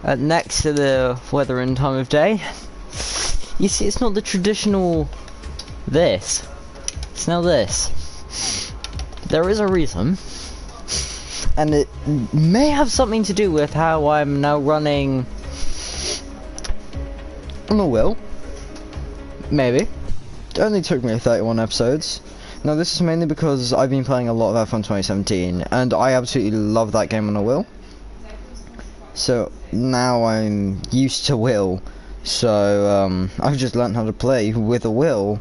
next to the weather and time of day. You see, it's not the traditional this. It's now this. There is a reason, and it may have something to do with how I'm now running on a wheel. Maybe. It only took me 31 episodes. Now this is mainly because I've been playing a lot of F1 2017, and I absolutely love that game on a wheel. So now I'm used to wheel, so I've just learned how to play with a wheel,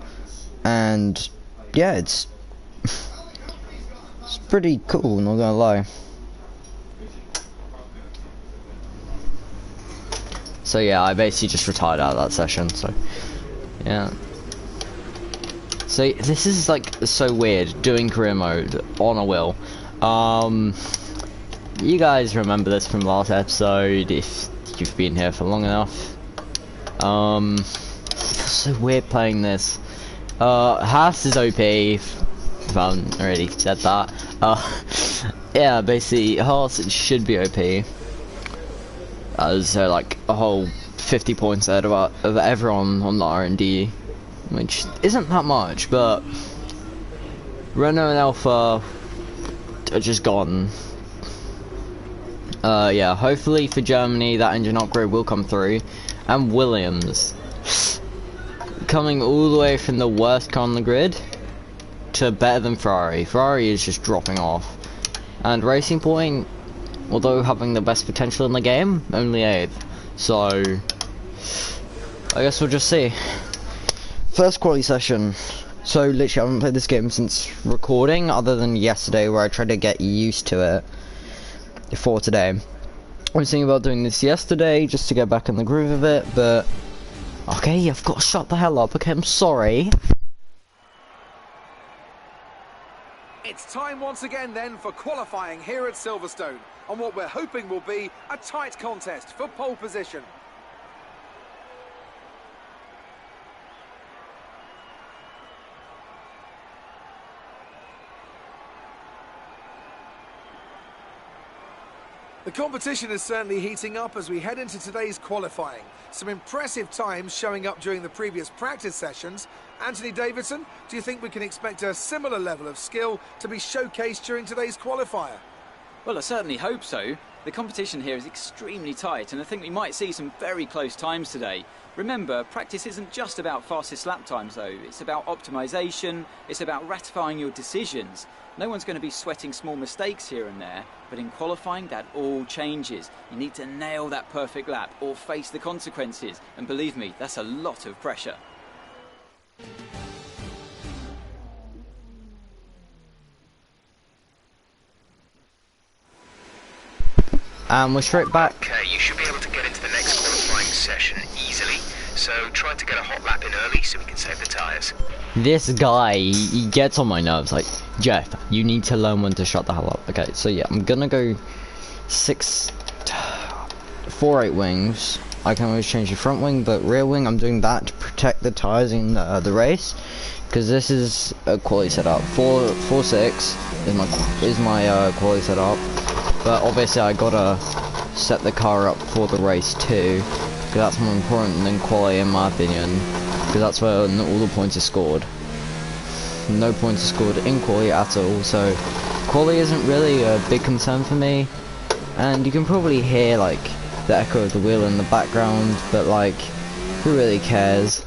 and yeah, it's pretty cool, not gonna lie. So yeah, I basically just retired out of that session, so yeah. So this is like so weird, doing career mode on a wheel. You guys remember this from last episode, if you've been here for long enough. It's so weird playing this. Haas is OP, if I haven't already said that. Yeah, basically, Haas should be OP. As they're like a whole 50 points ahead of everyone on the R&D. Which isn't that much, but Renault and Alpha are just gone. Yeah, hopefully for Germany that engine upgrade will come through. And Williams coming all the way from the worst car on the grid to better than Ferrari. Ferrari is just dropping off. And Racing Point, although having the best potential in the game, only 8th. So I guess we'll just see. First quality session. So literally I haven't played this game since recording, other than yesterday where I tried to get used to it for today. I was thinking about doing this yesterday just to get back in the groove of it, but okay, I've got to shut the hell up. Okay, I'm sorry. It's time once again then for qualifying here at Silverstone on what we're hoping will be a tight contest for pole position. The competition is certainly heating up as we head into today's qualifying. Some impressive times showing up during the previous practice sessions. Anthony Davidson, do you think we can expect a similar level of skill to be showcased during today's qualifier? Well, I certainly hope so. The competition here is extremely tight, and I think we might see some very close times today. Remember, practice isn't just about fastest lap times though. It's about optimization, it's about ratifying your decisions. No one's going to be sweating small mistakes here and there, but in qualifying that all changes. You need to nail that perfect lap or face the consequences, and believe me, that's a lot of pressure. And we're straight back. Okay, you should be able to get into the next qualifying session easily. So try to get a hot lap in early so we can save the tyres. This guy, he gets on my nerves. Like, Jeff, you need to learn when to shut the hell up. Okay, so yeah, I'm gonna go 4-8 wings. I can always change the front wing, but rear wing, I'm doing that to protect the tyres in the race. Because this is a quality setup. 4-6 is my quality setup. But obviously I gotta set the car up for the race too, because that's more important than quality in my opinion, because that's where all the points are scored. No points are scored in quality at all, so quality isn't really a big concern for me. And you can probably hear like the echo of the wheel in the background, but like, who really cares?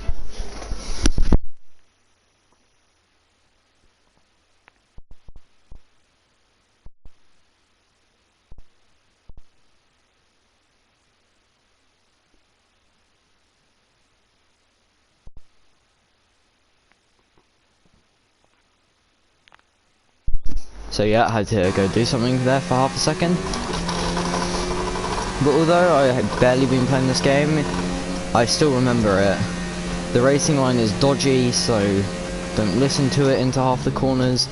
So yeah, I had to go do something there for half a second. But although I had barely been playing this game, I still remember it. The racing line is dodgy, so don't listen to it into half the corners.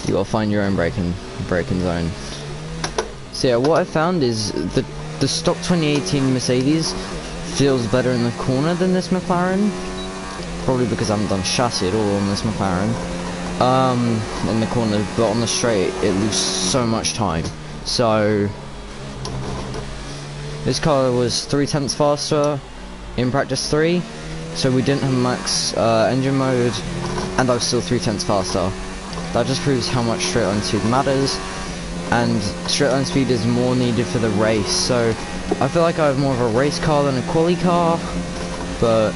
You gotta find your own braking zone. So yeah, what I found is the stock 2018 Mercedes feels better in the corner than this McLaren. Probably because I haven't done chassis at all on this McLaren. In the corner, but on the straight it loses so much time. So This car was 3/10 faster in practice 3, so we didn't have max engine mode, and I was still 3/10 faster. That just proves how much straight line speed matters, and straight line speed is more needed for the race. So I feel like I have more of a race car than a quali car, but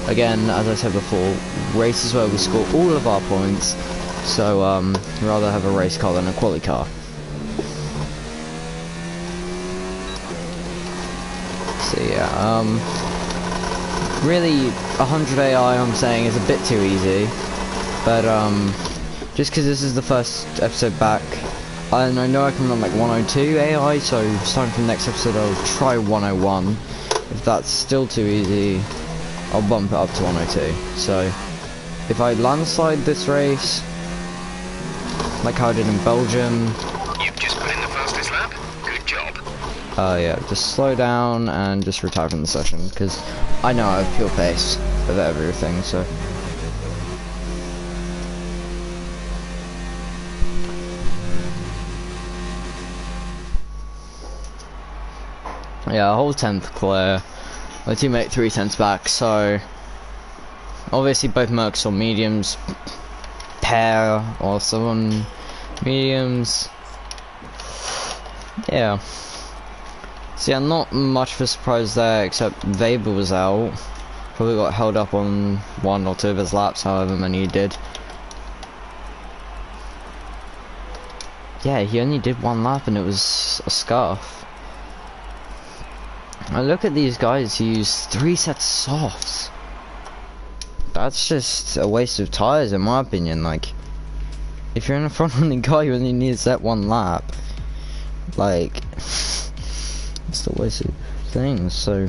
again, as I said before, race is where we score all of our points, so rather have a race car than a quali car. So yeah, really 100 AI I'm saying is a bit too easy, but just because this is the first episode back, and I know I can run like 102 AI, so starting from next episode I'll try 101. If that's still too easy, I'll bump it up to 102. So if I landslide this race, like how I did in Belgium, You've just put in the fastest lap. Good job. yeah, just slow down and just retire from the session, because I know I have pure pace of everything, so. Yeah, a whole 10th clear. My teammate 3/10 back, so obviously both Mercs or mediums, pair or someone mediums. Yeah. So yeah, not much of a surprise there, except Weber was out. Probably got held up on 1 or 2 of his laps, however many he did. Yeah, he only did 1 lap and it was a scuff. I look at these guys who use 3 sets of softs. That's just a waste of tyres in my opinion. Like, if you're in a front running car, you only need to set 1 lap. Like, it's a waste of things, so.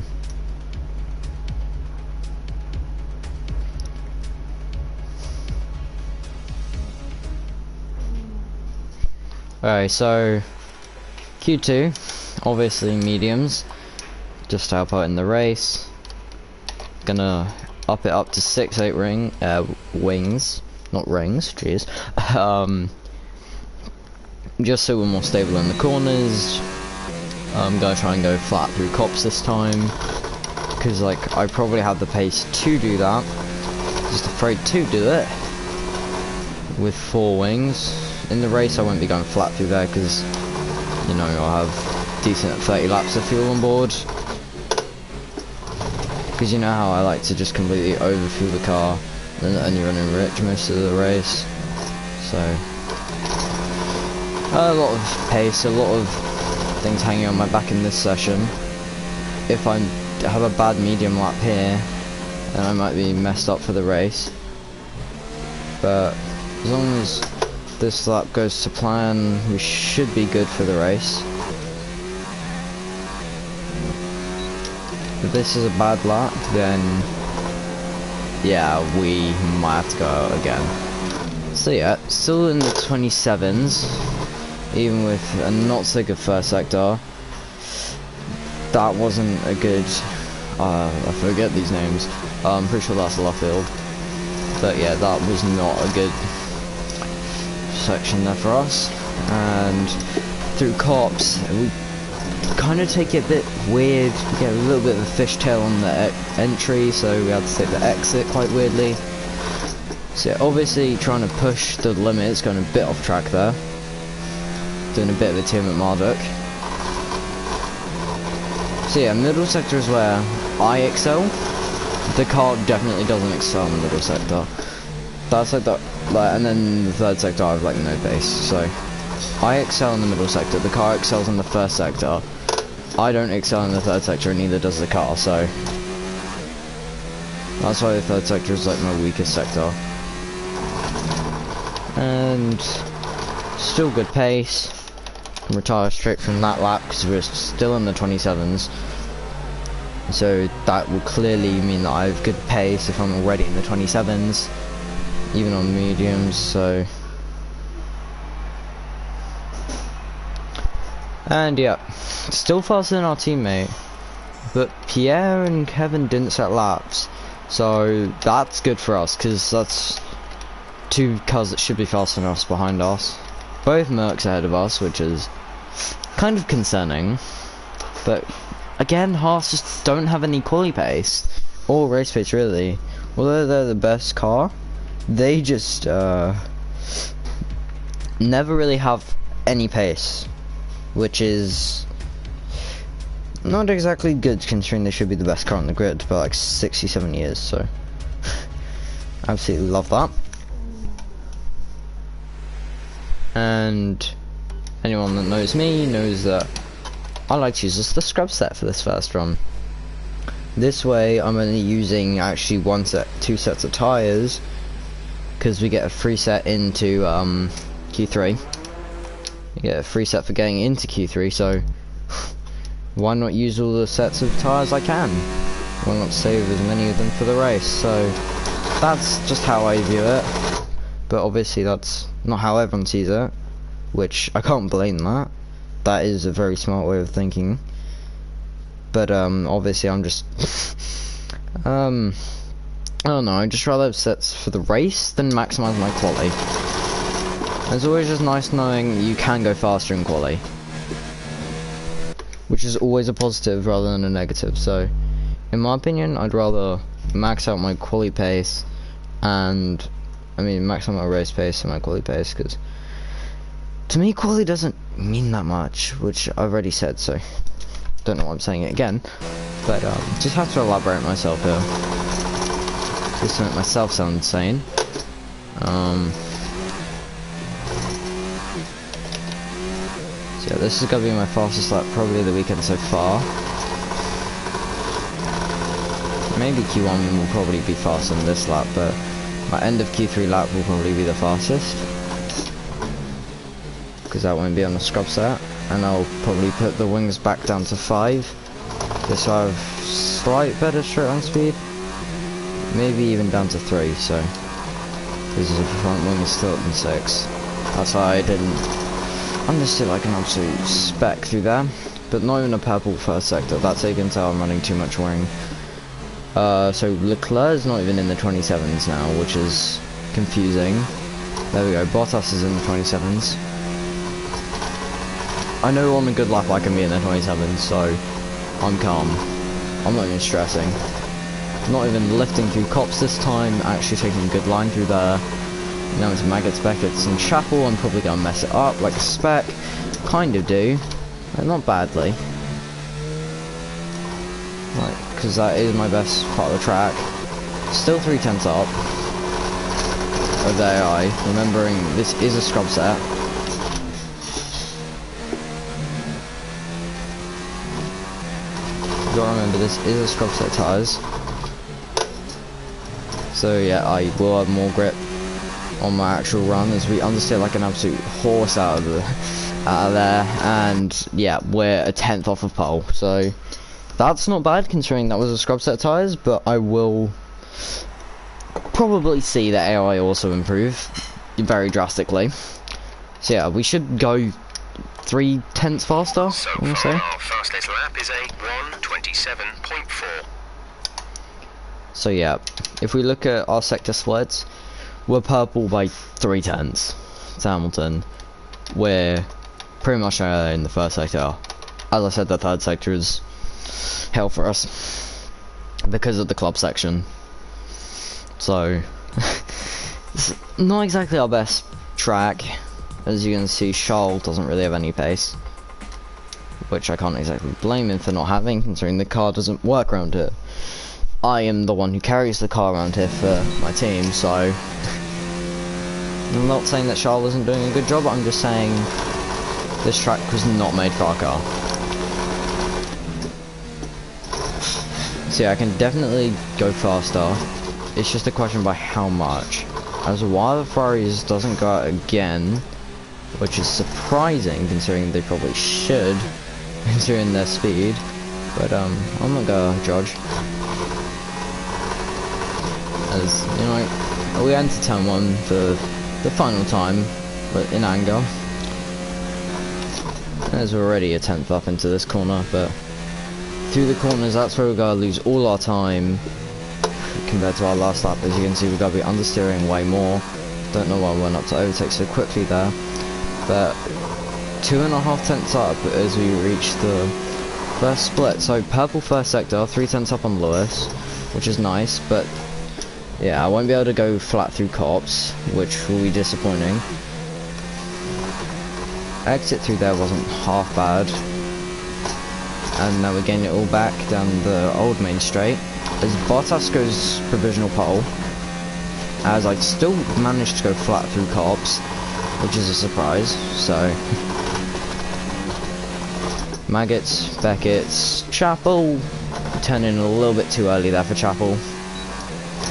Alright, so Q2, obviously mediums. Just to help out in the race. Gonna up it up to 6/8 wings, not rings, jeez. Just so we're more stable in the corners. I'm gonna try and go flat through cops this time, because like I probably have the pace to do that. Just afraid to do it with 4 wings. In the race I won't be going flat through there, because you know I'll have decent 30 laps of fuel on board. Because you know how I like to just completely overfuel the car and only running rich most of the race. So a lot of pace, a lot of things hanging on my back in this session. If I have a bad medium lap here, then I might be messed up for the race. But as long as this lap goes to plan, we should be good for the race. If this is a bad lap, then yeah, we might have to go out again. So yeah, still in the 27s, even with a not so good first sector. That wasn't a good, I forget these names, I'm pretty sure that's Luffield. But yeah, that was not a good section there for us. And through cops, we kind of take it a bit weird. We get a little bit of a fishtail on the entry, so we had to take the exit quite weirdly. So yeah, obviously trying to push the limits, going a bit off track there. Doing a bit of a team at Marduk. So yeah, middle sector is where I excel. The car definitely doesn't excel in the middle sector. That's like that, and then the third sector I have like no pace. So I excel in the middle sector, the car excels in the first sector. I don't excel in the third sector, and neither does the car, so that's why the third sector is like my weakest sector. And still good pace. Can retire straight from that lap because we're still in the 27s. So that will clearly mean that I have good pace if I'm already in the 27s, even on mediums, so. And yeah, still faster than our teammate, but Pierre and Kevin didn't set laps, so that's good for us, because that's 2 cars that should be faster than us behind us. Both Mercs ahead of us, which is kind of concerning. But again, Haas just don't have any quali pace or race pace really. Although they're the best car, they just never really have any pace, which is not exactly good considering they should be the best car on the grid for like 67 years. So absolutely love that. And anyone that knows me knows that I like to use the scrub set for this first run. This way I'm only using actually two sets of tyres, because we get a free set into Q3. You get a free set for getting into Q3, so why not use all the sets of tyres I can? Why not save as many of them for the race? So that's just how I view it, but obviously that's not how everyone sees it, which I can't blame that. That is a very smart way of thinking. But obviously I'm just I don't know, I'd just rather have sets for the race than maximise my quali. It's always just nice knowing you can go faster in quali, which is always a positive rather than a negative. So in my opinion, I'd rather max out my quali pace, and I mean max out my race pace and my quali pace, because to me quali doesn't mean that much, which I've already said, so don't know why I'm saying it again. But just have to elaborate myself here, just to make myself sound insane. So yeah, this is gonna be my fastest lap probably of the weekend so far. Maybe Q1 will probably be faster than this lap, but my end of Q3 lap will probably be the fastest, because that won't be on the scrub set, and I'll probably put the wings back down to 5, just so I have slight better straight line speed, maybe even down to 3, so this is a front wing is still up in 6. That's why I didn't understood like an absolute spec through there, but not even a purple first sector. That's how you can tell I'm running too much wing. So Leclerc's not even in the 27s now, which is confusing. There we go, Bottas is in the 27s. I know on a good lap I can be in the 27s, so I'm calm. I'm not even stressing. Not even lifting through cops this time, actually taking a good line through there. Now into Maggots, Beckett's and Chapel. I'm probably going to mess it up like a spec. Kind of do, but not badly. Like, because that is my best part of the track. Still 3/10 up of the AI, remembering this is a scrub set. You gotta remember this is a scrub set tyres. So yeah, I will have more grip on my actual run as we understeer like an absolute horse out of there, and yeah, we're a 10th off of pole, so that's not bad considering that was a scrub set of tyres. But I will probably see the AI also improve very drastically, so yeah, we should go 3/10 faster. So far our fastest lap is a 1:27.4. So yeah, if we look at our sector splits, we're purple by 3/10 to Hamilton. We're pretty much in the first sector. As I said, the third sector is hell for us because of the club section. So it's not exactly our best track. As you can see, Charles doesn't really have any pace, which I can't exactly blame him for not having, considering the car doesn't work around it. I am the one who carries the car around here for my team, so I'm not saying that Charles isn't doing a good job, I'm just saying this track was not made for our car. So yeah, I can definitely go faster. It's just a question by how much. As while the Ferraris doesn't go out again, which is surprising considering they probably should, considering their speed, but I'm not gonna judge. As you know, we enter turn 1 for the final time, but in anger. As we're already a 10th up into this corner, but through the corners, that's where we're gonna lose all our time compared to our last lap. As you can see, we're gonna be understeering way more. Don't know why we went up to overtake so quickly there, but 2.5 tenths up as we reach the First split, so purple first sector, 3/10 up on Lewis, which is nice, but yeah, I won't be able to go flat through cops, which will be disappointing. Exit through there wasn't half bad. And now we're getting it all back down the old main straight. As Bottas goes provisional pole, as I still managed to go flat through cops, which is a surprise, so... Maggots, Beckett's, Chapel, turning a little bit too early there for Chapel,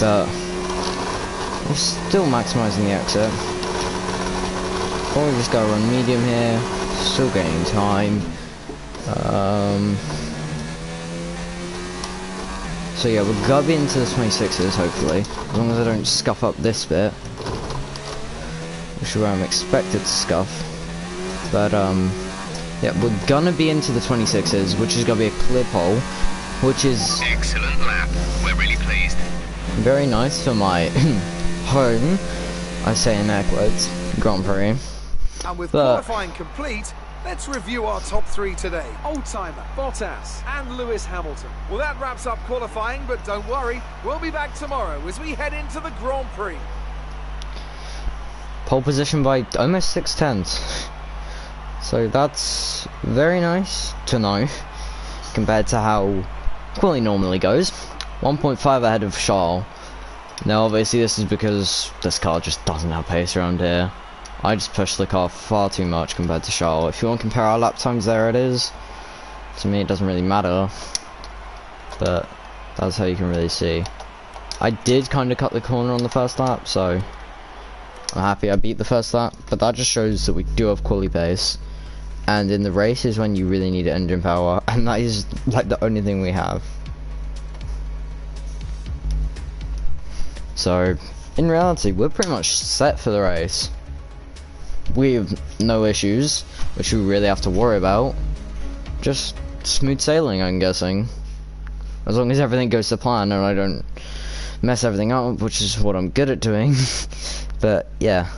but we're still maximising the exit. Probably just gotta run medium here, still gaining time. So yeah, we'll gub into the 26s hopefully, as long as I don't scuff up this bit, which is where I'm expected to scuff. But yeah, we're gonna be into the 26s, which is gonna be a clear pole, which is excellent lap. We're really pleased. Very nice for my home, I say in air quotes, Grand Prix. And with qualifying complete, let's review our top three today. Oldtimer, Bottas and Lewis Hamilton. Well, that wraps up qualifying, but don't worry, we'll be back tomorrow as we head into the Grand Prix. Pole position by almost 6/10. So that's very nice to know, compared to how quali normally goes. 1.5 ahead of Charles. Now obviously this is because this car just doesn't have pace around here. I just push the car far too much compared to Charles. If you want to compare our lap times, there it is. To me it doesn't really matter, but that's how you can really see. I did kind of cut the corner on the first lap, so I'm happy I beat the first lap, but that just shows that we do have quali pace. And in the race is when you really need engine power, and that is like the only thing we have. So in reality, we're pretty much set for the race. We have no issues, which we really have to worry about. Just smooth sailing, I'm guessing. As long as everything goes to plan and I don't mess everything up, which is what I'm good at doing. But yeah.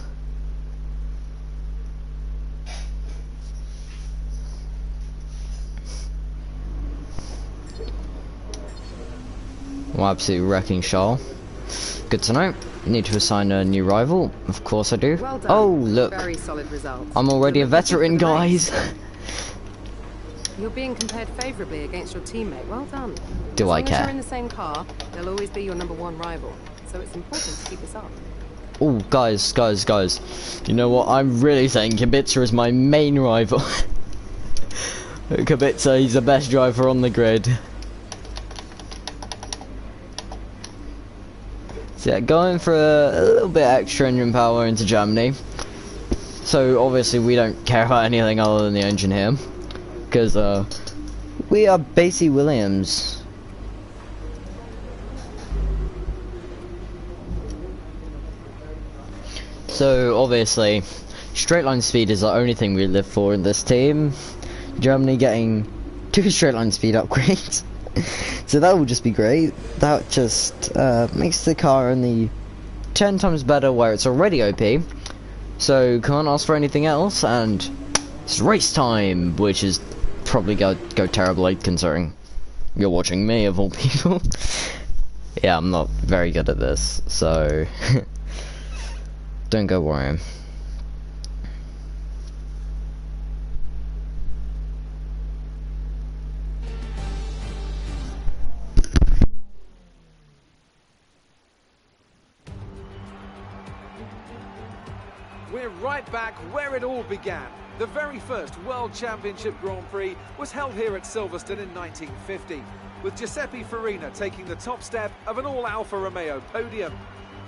I'm absolutely wrecking Charles. Good to know. Need to assign a new rival. Of course I do. Well done. Oh, look. Very solid result. I'm already a veteran, guys. You're being compared favourably against your teammate. Well done. Do I As long as care? you're in the same car, they'll always be your #1 rival. So it's important to keep this up. Oh, guys. You know what? I'm really saying Kubica is my main rival. Kubica, he's the best driver on the grid. So yeah, going for a little bit extra engine power into Germany. So obviously we don't care about anything other than the engine here, because we are basically Williams. So obviously straight line speed is the only thing we live for in this team. Germany getting 2 straight line speed upgrades. So that will just be great. That just makes the car only 10 times better where it's already OP. So can't ask for anything else, and it's race time, which is probably go terribly considering you're watching me of all people. Yeah, I'm not very good at this, so don't go worrying. We're right back where it all began. The very first World Championship Grand Prix was held here at Silverstone in 1950, with Giuseppe Farina taking the top step of an all-Alfa Romeo podium.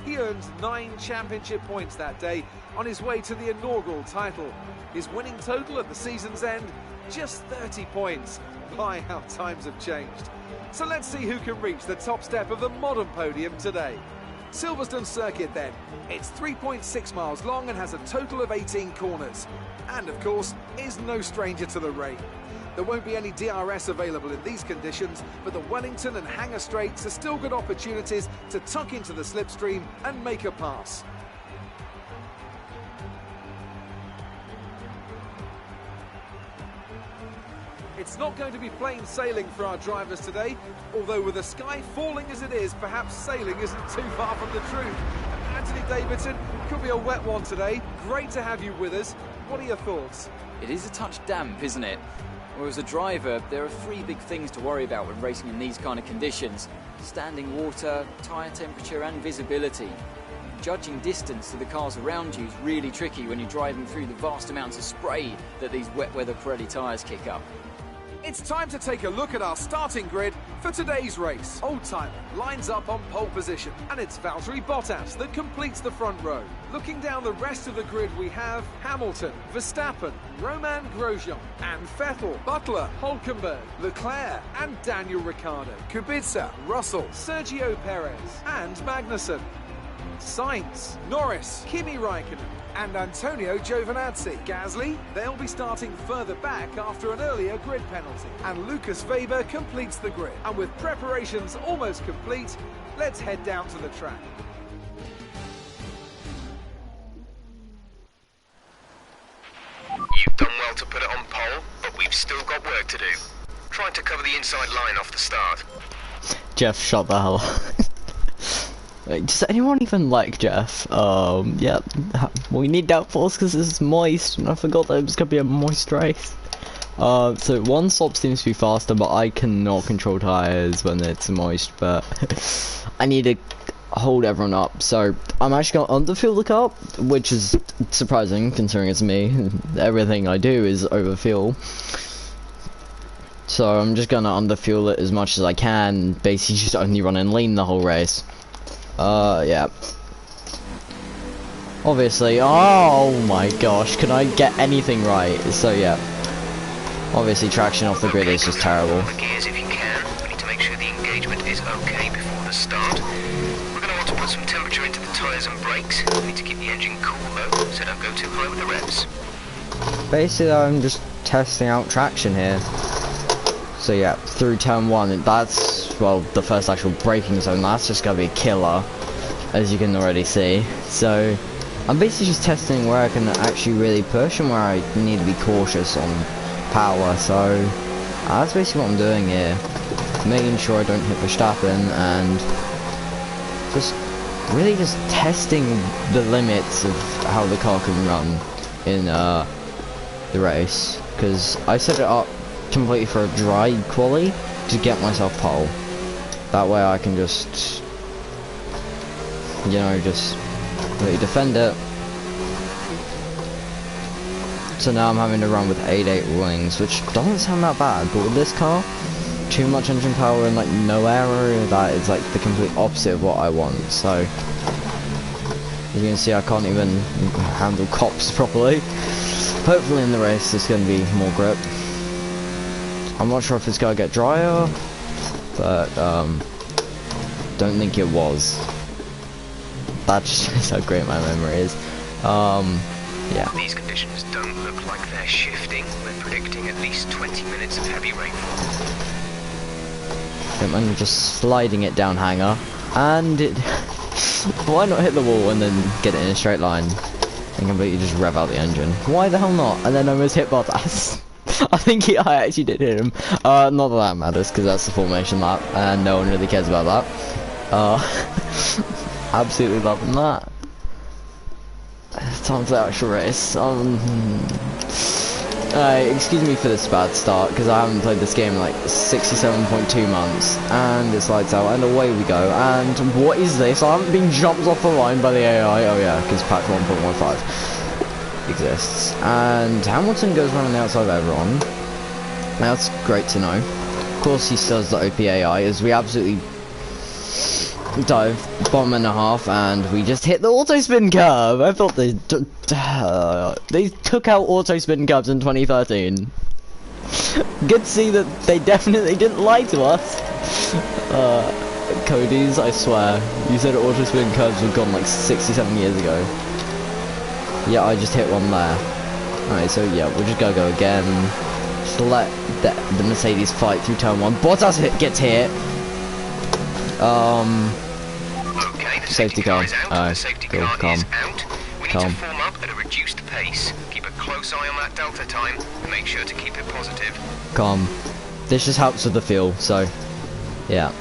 He earned 9 championship points that day on his way to the inaugural title. His winning total at the season's end, just 30 points. My, how times have changed. So let's see who can reach the top step of the modern podium today. Silverstone circuit then. It's 3.6 miles long and has a total of 18 corners. And of course, is no stranger to the rain. There won't be any DRS available in these conditions, but the Wellington and Hangar Straights are still good opportunities to tuck into the slipstream and make a pass. It's not going to be plain sailing for our drivers today, although with the sky falling as it is, perhaps sailing isn't too far from the truth. Anthony Davidson, could be a wet one today. Great to have you with us. What are your thoughts? It is a touch damp, isn't it? Well, as a driver, there are three big things to worry about when racing in these kind of conditions: standing water, tyre temperature and visibility. Judging distance to the cars around you is really tricky when you're driving through the vast amounts of spray that these wet weather Pirelli tyres kick up. It's time to take a look at our starting grid for today's race. Oldtimer lines up on pole position, and it's Valtteri Bottas that completes the front row. Looking down the rest of the grid, we have Hamilton, Verstappen, Roman Grosjean, and Vettel, Butler, Hulkenberg, Leclerc, and Daniel Ricciardo, Kubica, Russell, Sergio Perez, and Magnussen. Sainz, Norris, Kimi Raikkonen, and Antonio Giovinazzi. Gasly, they'll be starting further back after an earlier grid penalty. And Lucas Weber completes the grid. And with preparations almost complete, let's head down to the track. You've done well to put it on pole, but we've still got work to do. Trying to cover the inside line off the start. Jeff, shut the hell up. Wait, does anyone even like Jeff? Yeah, we need downforce because it's moist, and I forgot that it was gonna be a moist race. So one stop seems to be faster, but I cannot control tires when it's moist, but I need to hold everyone up, so I'm actually gonna underfuel the car, which is surprising considering it's me. Everything I do is overfuel. So I'm just gonna underfuel it as much as I can, basically just only running lean the whole race. Yeah. Obviously, oh my gosh, can I get anything right? So yeah. Obviously traction off the grid is just terrible. The gears if you can. We need to make sure the engagement is okay before the start. We're going to want to put some temperature into the tyres and brakes. We need to keep the engine cool though, so don't go too high with the revs. Basically I'm just testing out traction here. So yeah, through turn 1, that's, well, the first actual braking zone, that's just gonna be a killer, as you can already see. So I'm basically just testing where I can actually really push and where I need to be cautious on power. So that's basically what I'm doing here, making sure I don't hit Verstappen and just really just testing the limits of how the car can run in the race, because I set it up completely for a dry quali to get myself pole. That way I can just, you know, just really defend it. So now I'm having to run with 8.8 wings, which doesn't sound that bad, but with this car, too much engine power and like no aero, that is like the complete opposite of what I want. So as you can see, I can't even handle cops properly. Hopefully in the race there's going to be more grip. I'm not sure if it's gonna get drier, but don't think it was. That just shows how great my memory is. Yeah. These conditions don't look like they're shifting. We're predicting at least 20 minutes of heavy rainfall. I'm just sliding it down hanger, and it. Why not hit the wall and then get it in a straight line and completely just rev out the engine? Why the hell not? And then I almost hit Bottas. I think I actually did hit him. Not that that matters, because that's the formation lap, and no one really cares about that. Absolutely loving that. Time for the actual race. Excuse me for this bad start, because I haven't played this game in like 67.2 months, and it slides out, and away we go. And what is this? I haven't been jumped off the line by the AI. Oh yeah, because patch 1.15. exists, and Hamilton goes around the outside of everyone. That's great to know. Of course he still has the OPAI, as we absolutely dive bomb and a half, and we just hit the auto spin curve. I thought they took out auto spin curves in 2013. Good to see that they definitely didn't lie to us. Cody's, I swear, you said auto spin curves were gone like 67 years ago. Yeah, I just hit one there. Alright, so yeah, we're just gonna go again. Just let the Mercedes fight through turn 1. Bottas gets hit. Okay, the safety car. is out. The safety car calm. is out. We need to form up at a reduced pace. Keep a close close eye on that delta time and make sure to keep it positive. Calm. This just helps with the fuel, so yeah.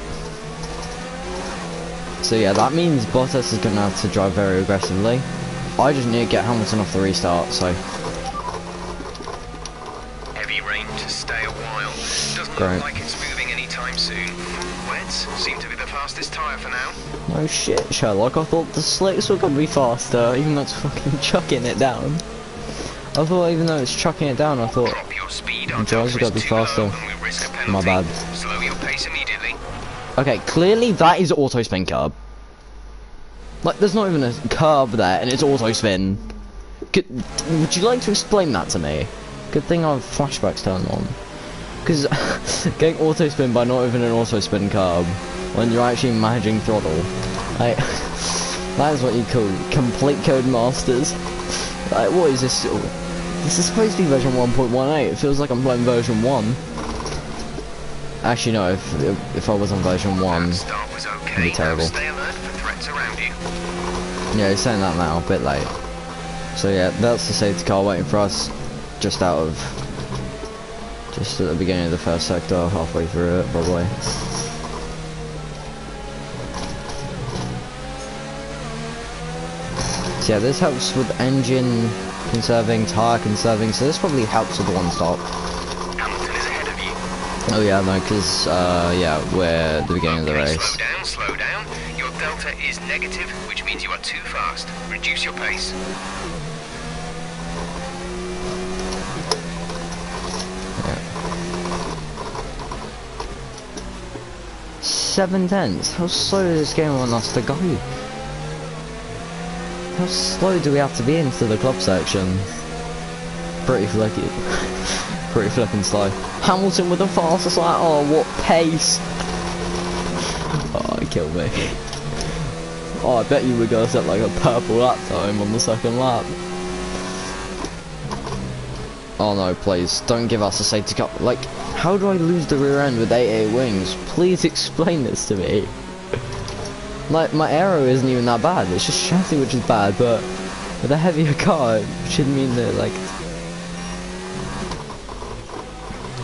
So yeah, that means Bottas is gonna have to drive very aggressively. I just need to get Hamilton off the restart, so. Heavy rain to stay a while. Doesn't Great. look like it's moving anytime soon. Wets seem to be the fastest tyre for now. No shit, Sherlock. I thought the slicks were gonna be faster, even though it's fucking chucking it down. I thought even though it's chucking it down, I thought Drop your speed, our the drives delta gotta be is too low faster. and we risk a penalty. My bad. Slow your pace immediately. Okay, clearly that is auto spin curb. Like, there's not even a curb there, and it's auto spin. Would you like to explain that to me? Good thing I have flashbacks turned on. Because getting auto spin by not even an auto spin curb when you're actually managing throttle, like, that is what you call complete code masters. Like, what is this? This is supposed to be version 1.18. It feels like I'm playing version 1. Actually, no. If I was on version 1, That start was okay. it'd be terrible. Now stay alert for threats around you. Yeah, he's saying that now, a bit late. So yeah, that's the safety car waiting for us, just at the beginning of the first sector, halfway through it, probably. So yeah, this helps with engine conserving, tyre conserving, so this probably helps with the one stop. Hamilton is ahead of you. Oh yeah, no, because, yeah, we're at the beginning of the Okay, race. slow down. Your delta is negative, which means you are too fast. Reduce your pace. Yeah. 7/10. How slow does this game want us to go? How slow do we have to be into the club section? Pretty flicky. Pretty flippin' slow. Hamilton with the fastest lap. Oh, what pace! Oh, it killed me. Oh, I bet you were gonna set like a purple lap time on the second lap. Oh no, please, don't give us a safety car. Like, how do I lose the rear end with 88 wings? Please explain this to me. Like, my aero isn't even that bad, it's just chassis which is bad, but with a heavier car, it should mean that, like...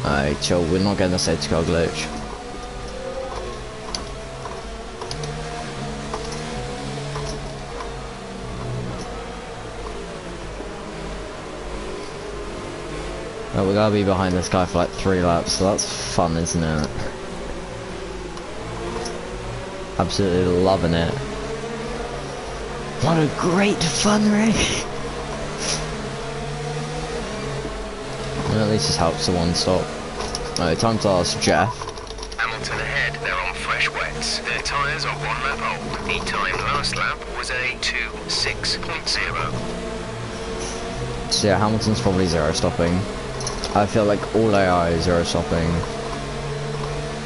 Alright, chill, we're not getting a safety car glitch. Oh, we gotta be behind this guy for like 3 laps, so that's fun, isn't it? Absolutely loving it. What a great fun race! Well, at least this helps the one stop. Alright, time to ask Jeff. Hamilton ahead, they're on fresh wets. Their tyres are 1 lap old. The time last lap was a 2:06.0. So yeah, Hamilton's probably 0 stopping. I feel like all AI is 0 stopping.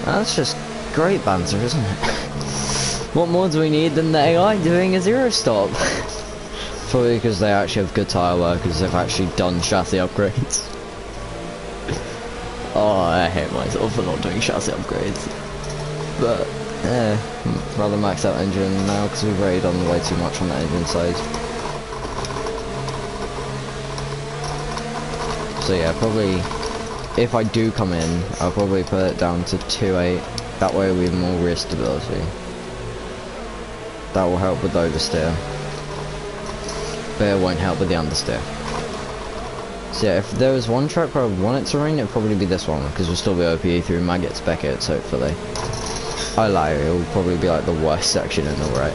That's just great banter, isn't it? What more do we need than the AI doing a 0 stop? Probably because they actually have good tyre workers, they've actually done chassis upgrades. Oh, I hate myself for not doing chassis upgrades. But, yeah, rather max out engine now because we've already done way too much on the engine side. So yeah, probably, if I do come in, I'll probably put it down to 2.8. That way we have more rear stability. That will help with the oversteer. But it won't help with the understeer. So yeah, if there was one track where I want it to rain, it'd probably be this one, because we'll still be OPE through Maggots, Beckett's, hopefully. I lie, it'll probably be like the worst section in the right.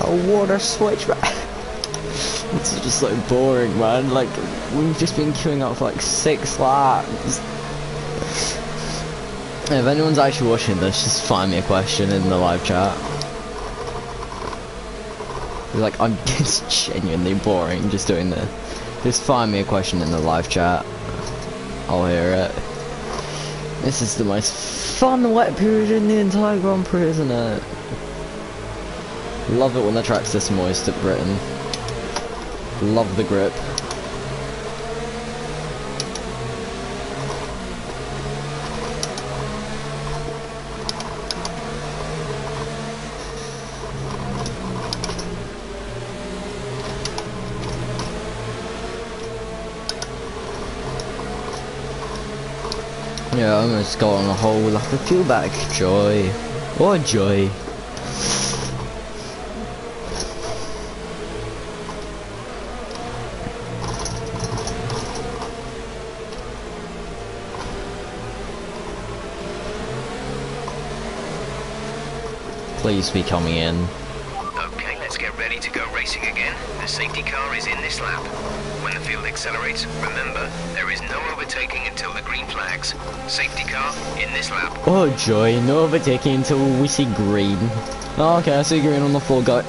Oh, water switchback. This is just so boring, man. Like, we've just been queuing up for like 6 laps. If anyone's actually watching this, just find me a question in the live chat. Like, it's genuinely boring just doing this. Just find me a question in the live chat. I'll hear it. This is the most fun wet period in the entire Grand Prix, isn't it? Love it when the track's this moist at Britain. Love the grip. Yeah, I almost got on a whole lap of fuel back. Joy. What joy. Please be coming in. Okay, let's get ready to go racing again. The safety car is in this lap. When the field accelerates, remember, there is no overtaking until the green flags. Safety car in this lap. Oh joy, no overtaking until we see green. Oh, okay, I see green on the floor, go.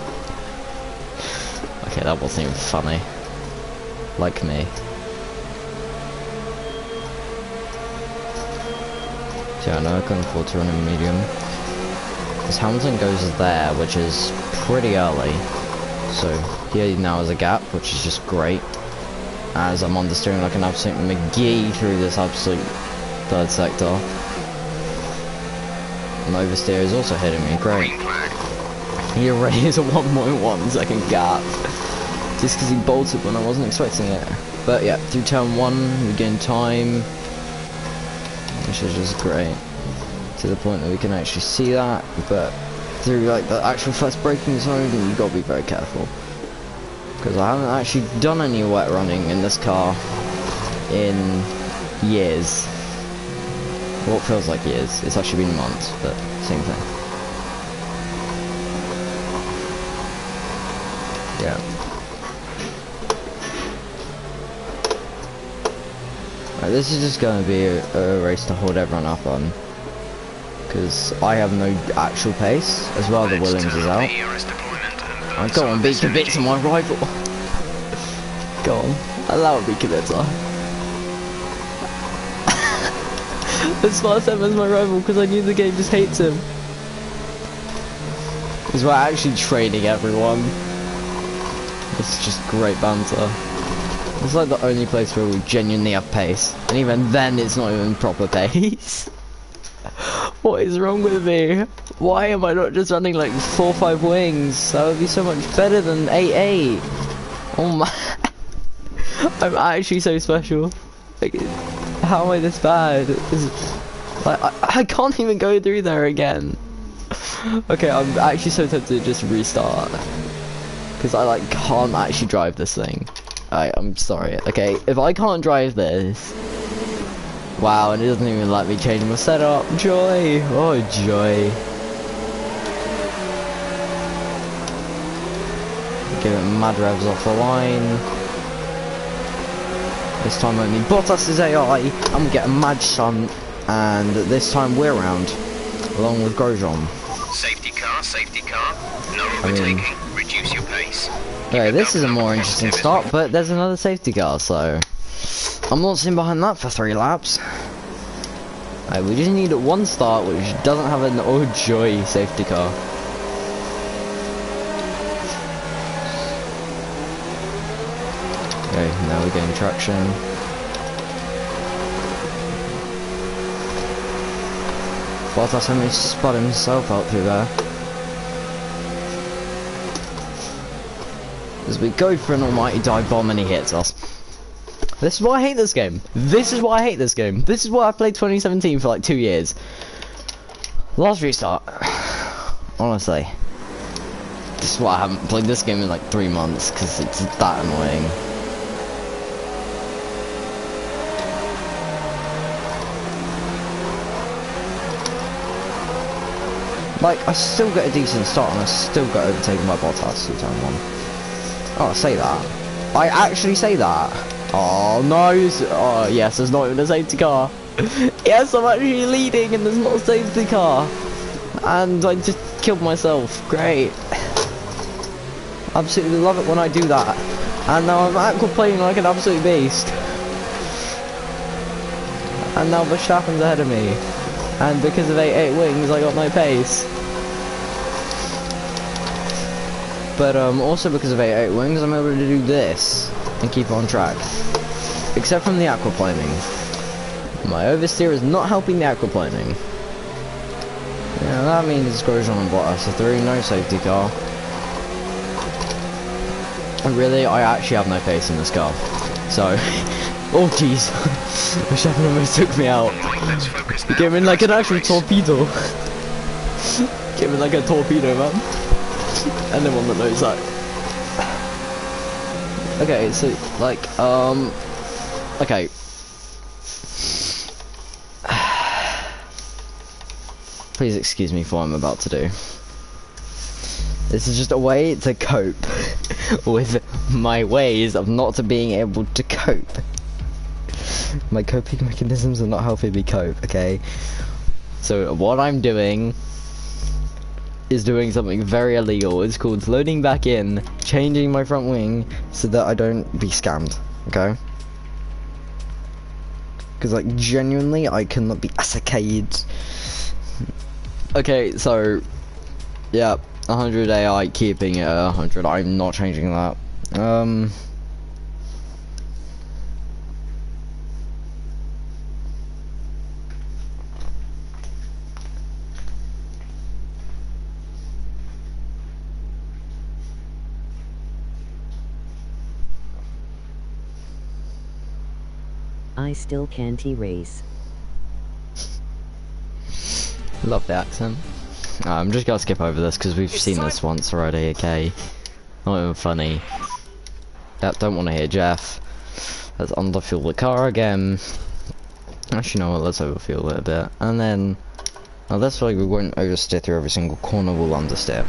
Okay, that wasn't even funny. Like me. So yeah, no, going forward to running medium. Because Hamilton goes there, which is pretty early. So here now is a gap, which is just great. As I'm understeering like an absolute McGee through this absolute third sector. And oversteer is also hitting me, great. He already is a 1.1 second gap. Just because he bolted when I wasn't expecting it. But yeah, through turn 1, we gain time. Which is just great. To the point that we can actually see that, but through like the actual first braking zone, you gotta be very careful. Because I haven't actually done any wet running in this car in years. Well, it feels like years. It's actually been months, but same thing. Yeah. Right, this is just going to be a race to hold everyone up on. Because I have no actual pace, as well the Williams is out. Oh, go on, be Kubica, my rival. Go on, allow it, be Kubica. The Smart 7 is my rival because I knew the game just hates him. Because we're actually trading everyone. It's just great banter. It's like the only place where we genuinely have pace. And even then it's not even proper pace. What is wrong with me? Why am I not just running like 4 or 5 wings? That would be so much better than 8-8. Oh my. I'm actually so special. Like, how am I this bad? Like, I can't even go through there again. Okay, I'm actually so tempted to just restart. Because I like can't actually drive this thing. I'm sorry. Okay, if I can't drive this. Wow, and it doesn't even let me change my setup. Joy! Oh, joy. Giving mad revs off the line. This time only Bottas is AI. I'm getting mad shunt. And this time we're around. Along with Grosjean. Safety car. No overtaking. Reduce your pace. Okay, this is a more interesting start, but there's another safety car, so... I'm not sitting behind that for 3 laps. We just need one start which doesn't have an oh joy safety car. Okay, now we're getting traction. Bottas only spot himself out through there. As we go for an almighty dive bomb and he hits us. This is why I hate this game. This is why I hate this game. This is why I played 2017 for like 2 years. Last restart. Honestly. This is why I haven't played this game in like 3 months, because it's that annoying. Like, I still get a decent start and I still get overtaken by Bottas through turn 1. Oh, I say that. I actually say that. Oh no, oh yes, there's not even a safety car. Yes, I'm actually leading and there's not a safety car. And I just killed myself, great. Absolutely love it when I do that. And now I'm aquaplaning like an absolute beast. And now Verstappen's ahead of me. And because of 8 wings, I got no pace. But also because of 8 wings, I'm able to do this and keep on track. Except from the aquaplaning. My oversteer is not helping the aquaplaning. Yeah, that means Grosjean and Bottas are through, no safety car. And really, I actually have no pace in this car. So, oh jeez, Verstappen almost took me out. He came in like an actual torpedo. Came in like a torpedo, man. And then on the nose side. Okay, so like, okay. Please excuse me for what I'm about to do. This is just a way to cope with my ways of not being able to cope. My coping mechanisms are not helping me cope, okay? So what I'm doing is doing something very illegal. It's called loading back in, changing my front wing so that I don't be scammed, okay? Because like genuinely I cannot be assacated. Okay, so yeah, 100 AI, keeping it at 100. I'm not changing that. I still can't erase. Love the accent. I'm just gonna skip over this because we've seen this once already, okay? Not even funny. Yep, don't want to hear Jeff. Let's underfuel the car again. Actually, no, let's overfuel it a bit. And then, now this way we won't oversteer through every single corner, we'll understeer.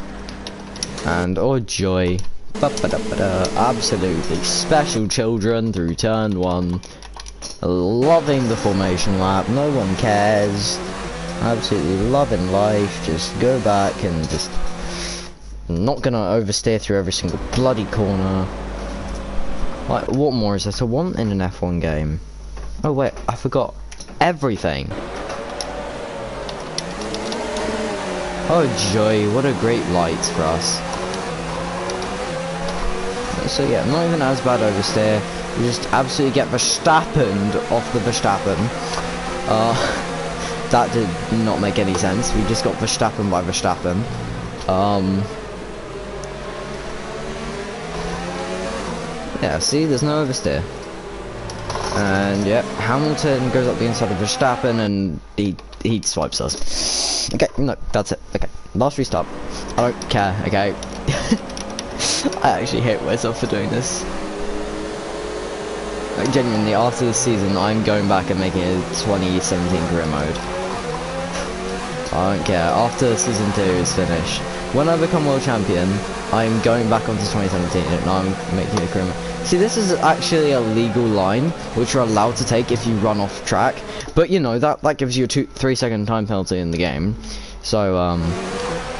And, oh joy. Ba-ba-da-ba-da. Absolutely special children through turn 1. Loving the formation lap, no one cares. Absolutely loving life, just go back and just not gonna oversteer through every single bloody corner. Like, what more is there to want in an F1 game? Oh wait, I forgot everything. Oh joy, what a great light for us. So yeah, not even as bad oversteer. We just absolutely get Verstappened off the Verstappen. That did not make any sense. We just got Verstappen by Verstappen. Yeah, see, there's no oversteer. And yeah, Hamilton goes up the inside of Verstappen and he swipes us. Okay, no, that's it. Okay, last restart. I don't care, okay? I actually hate myself for doing this. Like, genuinely, after this season, I'm going back and making a 2017 career mode. I don't care. After season 2 is finished, when I become world champion, I'm going back onto 2017 and I'm making a career mode. See, this is actually a legal line, which you're allowed to take if you run off track. But you know, that gives you a 2-3 second time penalty in the game. So,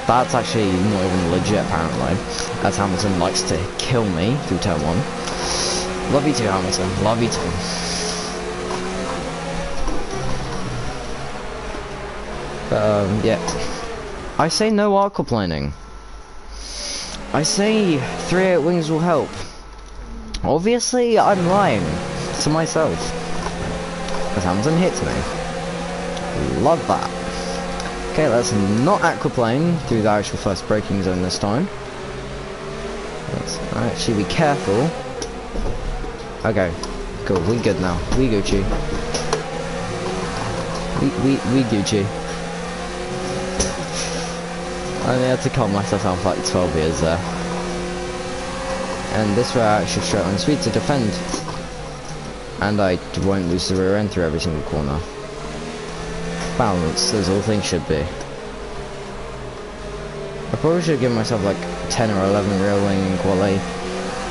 that's actually not even legit, apparently. As Hamilton likes to kill me through turn 1. Love you too, Hamilton. Love you too. Yeah. I say no aquaplaning. I say 3-8 wings will help. Obviously, I'm lying to myself. Because Hamilton hits me. Love that. Okay, let's not aquaplane through the actual first braking zone this time. Let's actually be careful. Okay, cool, we good now. We Gucci. We Gucci. I only had to calm myself down for like 12 years there. And this way I actually straight on speed to defend. And I won't lose the rear end through every single corner. Balance, as all things should be. I probably should give myself like 10 or 11 rear wing in quali.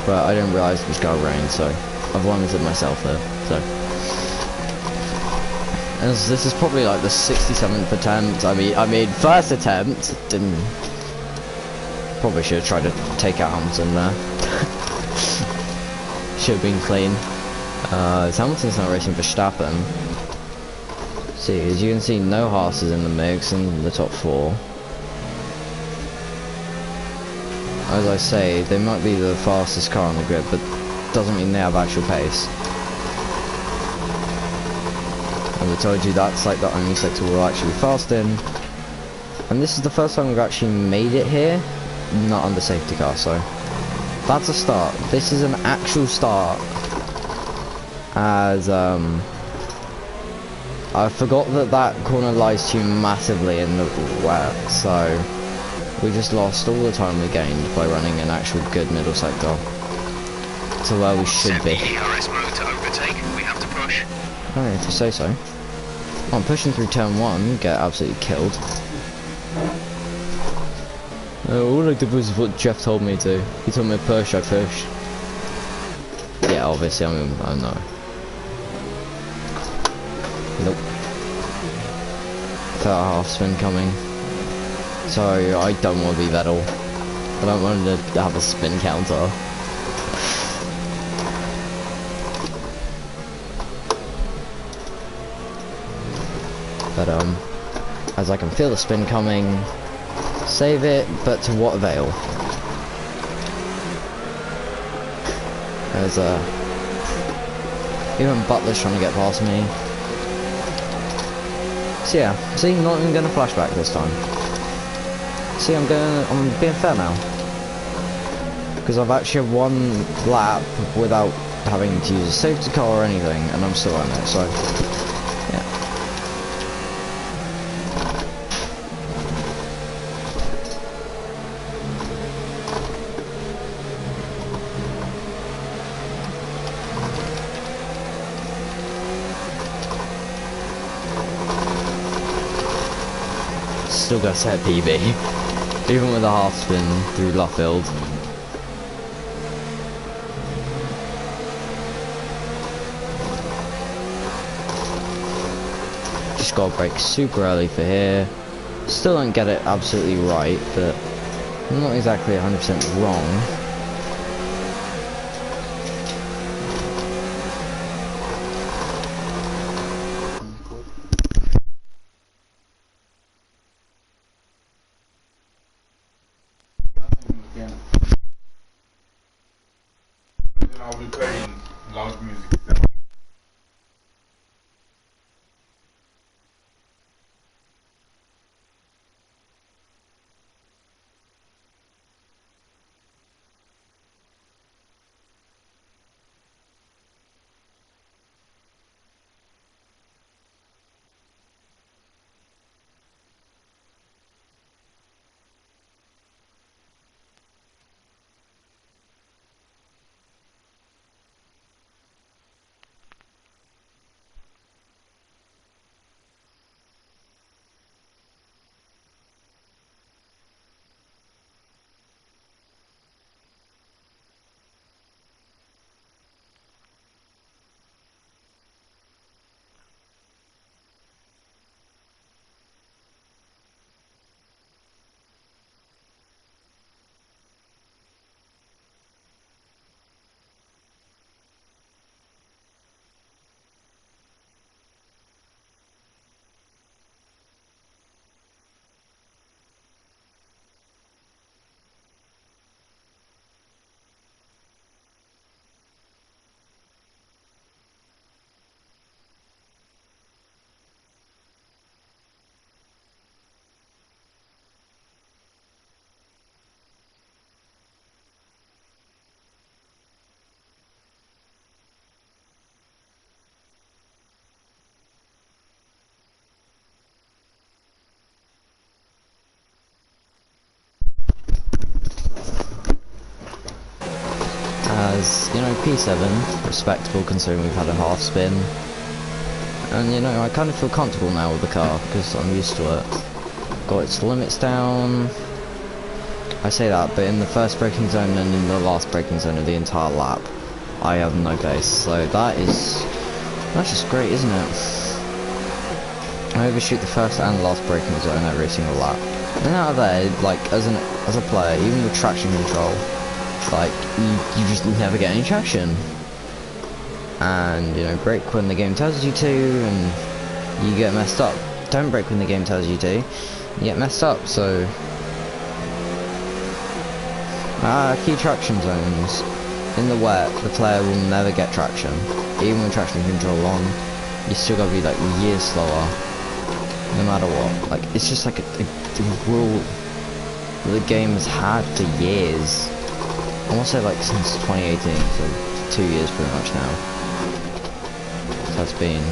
But I didn't realise it was gonna rain, so I've limited myself there. So, as this is probably like the 67th attempt. I mean, first attempt didn't Probably should have tried to take out Hamilton there. Should have been clean. Hamilton's not racing Verstappen. See, as you can see, no Haas's in the mix in the top 4. As I say, they might be the fastest car on the grid, but doesn't mean they have actual pace. As I told you, that's like the only sector we'll actually be fast in. And this is the first time we've actually made it here, not under safety car, so that's a start. This is an actual start. As I forgot that corner lies to you massively in the wet, so we just lost all the time we gained by running an actual good middle sector to where we should be. ERS mode to overtake. We have to push. Oh, if you say so. I'm pushing through turn 1, get absolutely killed. All I did was what Jeff told me to. He told me to push, I push. Yeah, obviously, I know. Nope. That half spin coming. So, I don't want to be Vettel. I don't want to have a spin counter. But, as I can feel the spin coming, save it, but to what avail? There's even Butler's trying to get past me. So yeah, see, not even gonna flashback this time. See, I'm being fair now. Because I've actually won lap without having to use a safety car or anything, and I'm still on it, so yeah. Still got set PB, even with a half spin through Luffield. Just got to brake super early for here. Still don't get it absolutely right, but I'm not exactly 100% wrong. I'll be playing loud music. As, you know, P7, respectable considering we've had a half spin. And, you know, I kind of feel comfortable now with the car, because I'm used to it. Got its limits down. I say that, but in the first braking zone and in the last braking zone of the entire lap, I have no pace. So that's just great, isn't it? I overshoot the first and last braking zone every single lap. And out of there, like, as an as a player, even with traction control, like, you just never get any traction. And, you know, brake when the game tells you to, and you get messed up. Don't brake when the game tells you to, you get messed up, so... key traction zones. In the wet, the player will never get traction. Even with traction control on, you still gotta be like years slower. No matter what. Like, it's just like a rule that the game has had for years. I want to say like since 2018, so 2 years pretty much now. So that's been...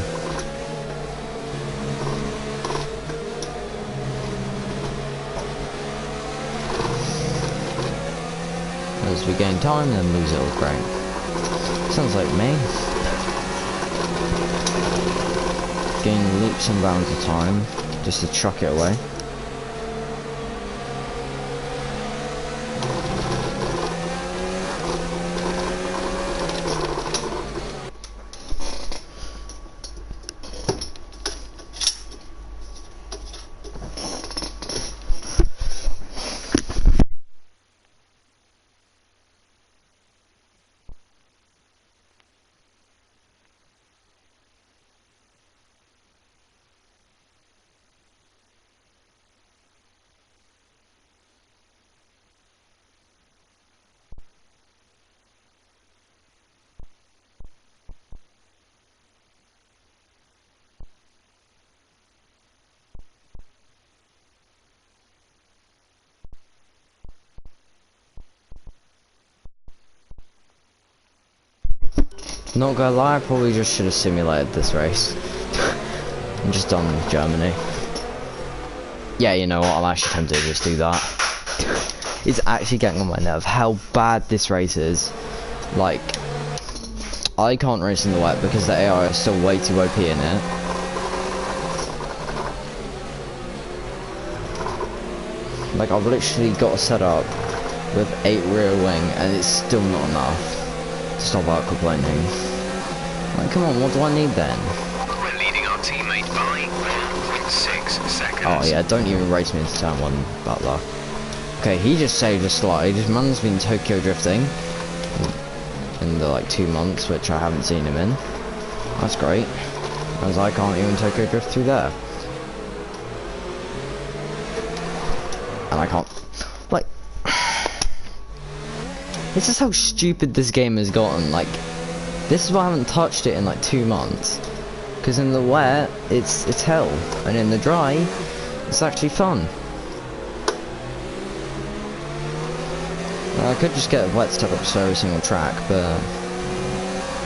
As we gain time, then lose it with great. Sounds like me. Gain leaps and bounds of time, just to chuck it away. Not gonna lie, I probably just should have simulated this race. I'm just done with Germany. Yeah, you know what, I'm actually tempted to just do that. It's actually getting on my nerve how bad this race is. Like, I can't race in the wet because the AI is still way too OP in it. Like, I've literally got a setup with 8 rear wing and it's still not enough to stop out complaining. Like, come on, what do I need then? We're leading our teammate by 1.6 seconds. Oh yeah, don't even race me into turn 1, Butler. Okay, he just saved a slide. His man's been Tokyo drifting in the like 2 months, which I haven't seen him in. That's great, as I can't even Tokyo drift through there. And I can't, like, this is how stupid this game has gotten. Like, this is why I haven't touched it in like 2 months. Because in the wet, it's hell, and in the dry, it's actually fun. I could just get a wet stuck up to every single track, but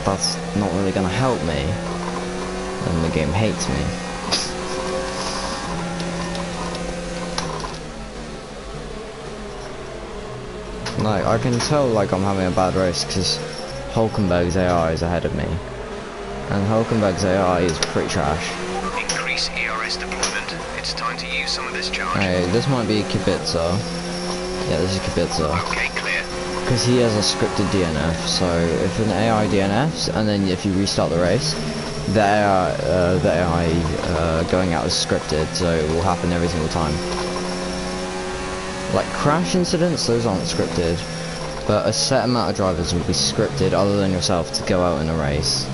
that's not really gonna help me. And the game hates me. Like, I can tell like I'm having a bad race because Hulkenberg's AI is ahead of me. And Hulkenberg's AI is pretty trash. Increase ERS deployment. It's time to use some of this charge. Hey, this might be Kubica. Yeah, this is Kubica. Okay, clear. Because he has a scripted DNF, so if an AI DNFs, and then if you restart the race, the AI going out is scripted, so it will happen every single time. Like crash incidents, those aren't scripted, but a set amount of drivers will be scripted other than yourself to go out in a race.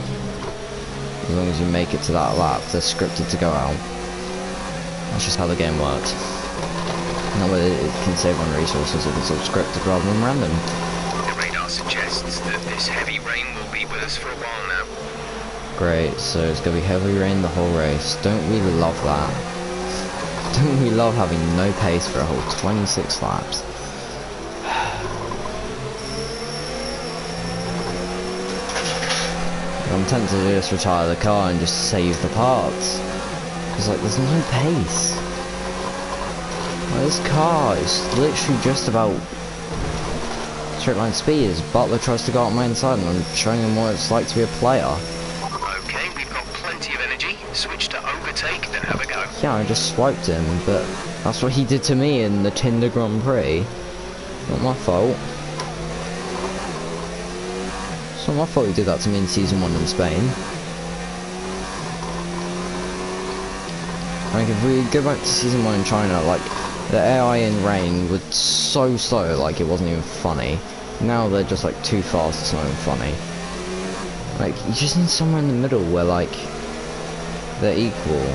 As long as you make it to that lap, they're scripted to go out. That's just how the game works. That way it can save on resources if it's all scripted rather than random. The radar suggests that this heavy rain will be with us for a while now. Great, so it's gonna be heavy rain the whole race. Don't we love that? Don't we love having no pace for a whole 26 laps? I'm tempted to just retire the car and just save the parts. Because like there's no pace. Like, this car is literally just about straight line speed as Butler tries to go out my inside and I'm showing him what it's like to be a player. Okay, we've got plenty of energy. Switch to overtake and have a go. Yeah, I just swiped him, but that's what he did to me in the Tinder Grand Prix. Not my fault. It's not my fault he did that to me in Season 1 in Spain. Like, if we go back to Season 1 in China, like, The AI in rain was so slow, like it wasn't even funny. Now they're just like too fast, it's not even funny. Like, you just need somewhere in the middle where like, they're equal.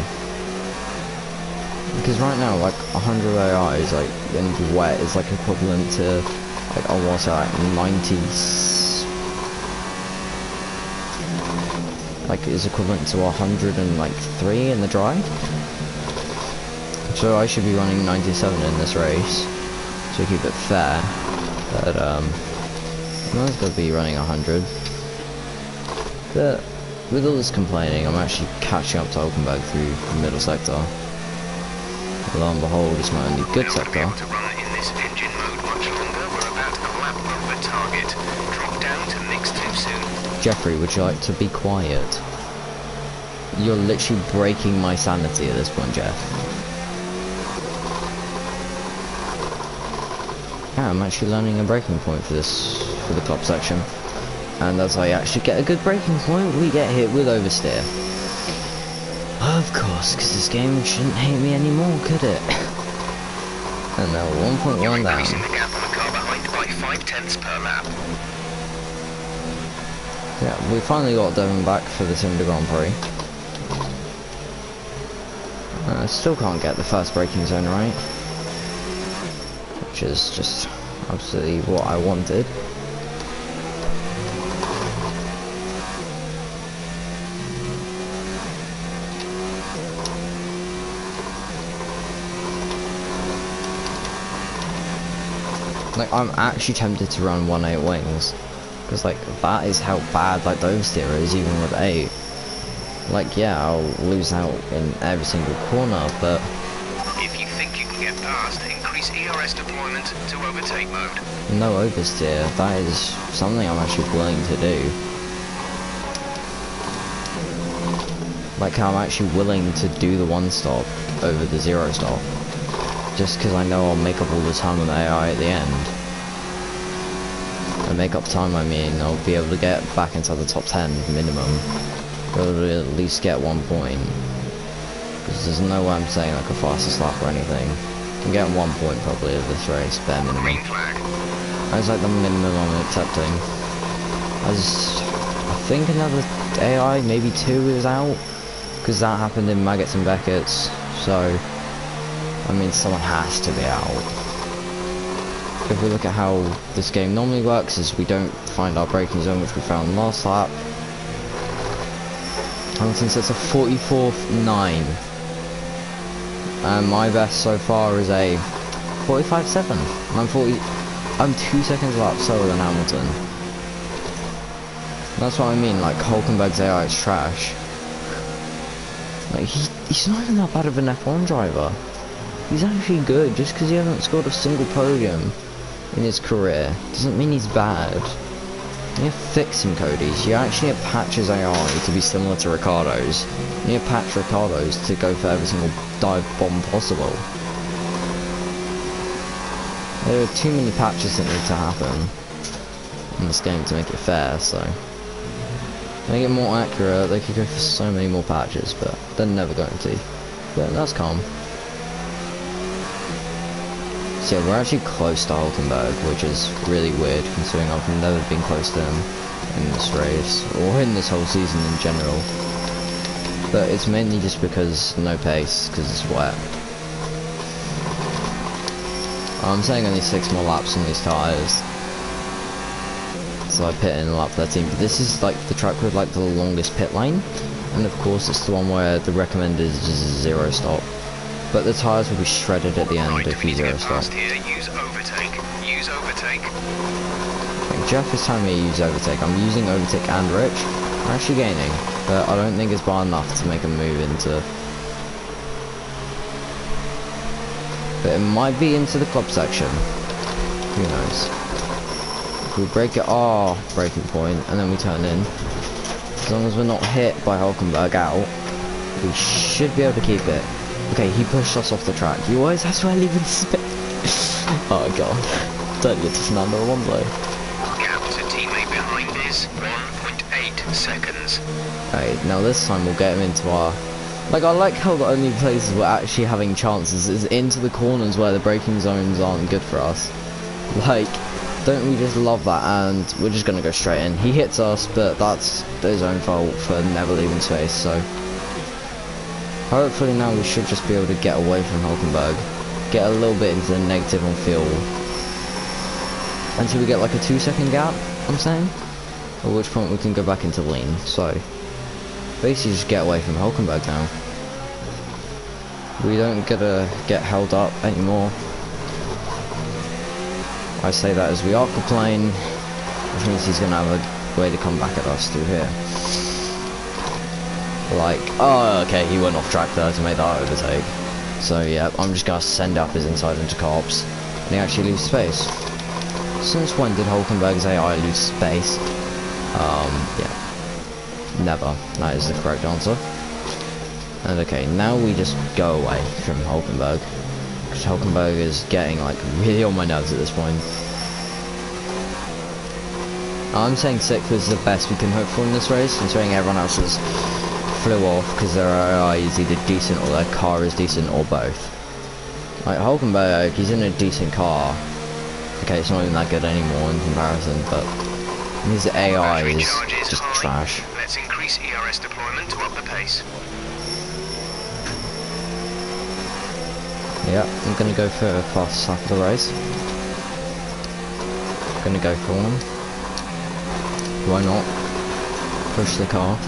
Because right now, like, 100 AIs, like, in wet is like equivalent to, like, I want to say like 90... Like, is equivalent to 103 in the dry. So I should be running 97 in this race, to keep it fair. But, I'm not going to be running 100. But, with all this complaining, I'm actually catching up to Hulkenberg through the middle sector. Lo and behold, it's my only good sector. To run in this engine mode much longer. We're about a lap over target. Drop down to mix too soon. Jeffrey, would you like to be quiet? You're literally breaking my sanity at this point, Jeff. Yeah, I'm actually learning a braking point for the club section. And as I actually get a good braking point, we get hit with oversteer. Of course, because this game shouldn't hate me anymore, could it? And now 1.1 down. Increasing the gap on the car behind by 0.5 per lap. Yeah, we finally got Devon back for the Cinder Grand Prix. I still can't get the first braking zone right. Which is just absolutely what I wanted. Like, I'm actually tempted to run 1.8 wings. Because, like, that is how bad, like, the oversteer is, even with 8. Like, yeah, I'll lose out in every single corner, but... If you think you can get past, increase ERS deployment to overtake mode. No oversteer, that is something I'm actually willing to do. Like, I'm actually willing to do the 1 stop over the 0 stop. Just because I know I'll make up all the time on the AI at the end. And make up time, I mean, I'll be able to get back into the top 10 minimum. Be able to at least get 1 point. Because there's no way I'm saying like a fastest lap or anything. I'm getting 1 point probably of this race, bare minimum. Green flag. That's like the minimum I'm accepting. I think another AI, maybe 2 is out. Because that happened in Maggots and Beckett's. So... I mean, someone has to be out. If we look at how this game normally works, is we don't find our braking zone, which we found last lap. Hamilton sets a 44.9. And my best so far is a 45.7. I'm 2 seconds a lap slower than Hamilton. That's what I mean, like, Hulkenberg's AI is trash. Like, he's not even that bad of an F1 driver. He's actually good. Just because he hasn't scored a single podium in his career doesn't mean he's bad. You need to fix him, Cody. You actually need to patch his AI to be similar to Ricardo's. You need to patch Ricardo's to go for every single dive bomb possible. There are too many patches that need to happen in this game to make it fair, so... to make it more accurate, they could go for so many more patches, but they're never going to. But that's calm. So yeah, we're actually close to Hulkenberg, which is really weird considering I've never been close to him in this race, or in this whole season in general. But it's mainly just because no pace, because it's wet. I'm saying only 6 more laps on these tyres. So I pit in lap 13, but this is like the track with like the longest pit lane. And of course it's the one where the recommended is just 0 stop. But the tyres will be shredded at the end if you 0 stop. Here, use overtake. Use overtake. Like Jeff is telling me to use overtake. I'm using overtake and Rich. I'm actually gaining, but I don't think it's bar enough to make a move into... But it might be into the club section. Who knows? If we break it our breaking point and then we turn in, as long as we're not hit by Hulkenberg out, we should be able to keep it. Okay, he pushed us off the track. You always have to leave in spit. Oh god. Don't get to Fernando Alonso. Gap to teammate behind is 1.8 seconds. Right, now this time we'll get him into our Like, I like how the only places we're actually having chances is into the corners where the braking zones aren't good for us. Like, don't we just love that? And we're just gonna go straight in. He hits us, but that's his own fault for never leaving space, so. Hopefully now we should just be able to get away from Hulkenberg. Get a little bit into the negative on fuel. Until we get like a 2-second gap, I'm saying. At which point we can go back into lean, so. Basically just get away from Hulkenberg now. We don't gotta get held up anymore. I say that as we aquaplane, which means he's gonna have a way to come back at us through here. Like, oh okay, he went off track there to make that overtake. So yeah, I'm just gonna send up his inside into cops, and he actually leaves space. Since when did Hulkenberg's AI lose space? Yeah. Never. That is the correct answer. And okay, now we just go away from Hulkenberg. Because Hulkenberg is getting like really on my nerves at this point. I'm saying 6th is the best we can hope for in this race, considering everyone else has flew off because their AI is either decent or their car is decent or both. Like Hulkenberg, he's in a decent car. Okay, it's not even that good anymore in comparison, but his AI is just trash. Let's increase ERS deployment to up the pace. Yeah, I'm gonna go for a fast lap of the race. Gonna go for him. Why not? Push the car.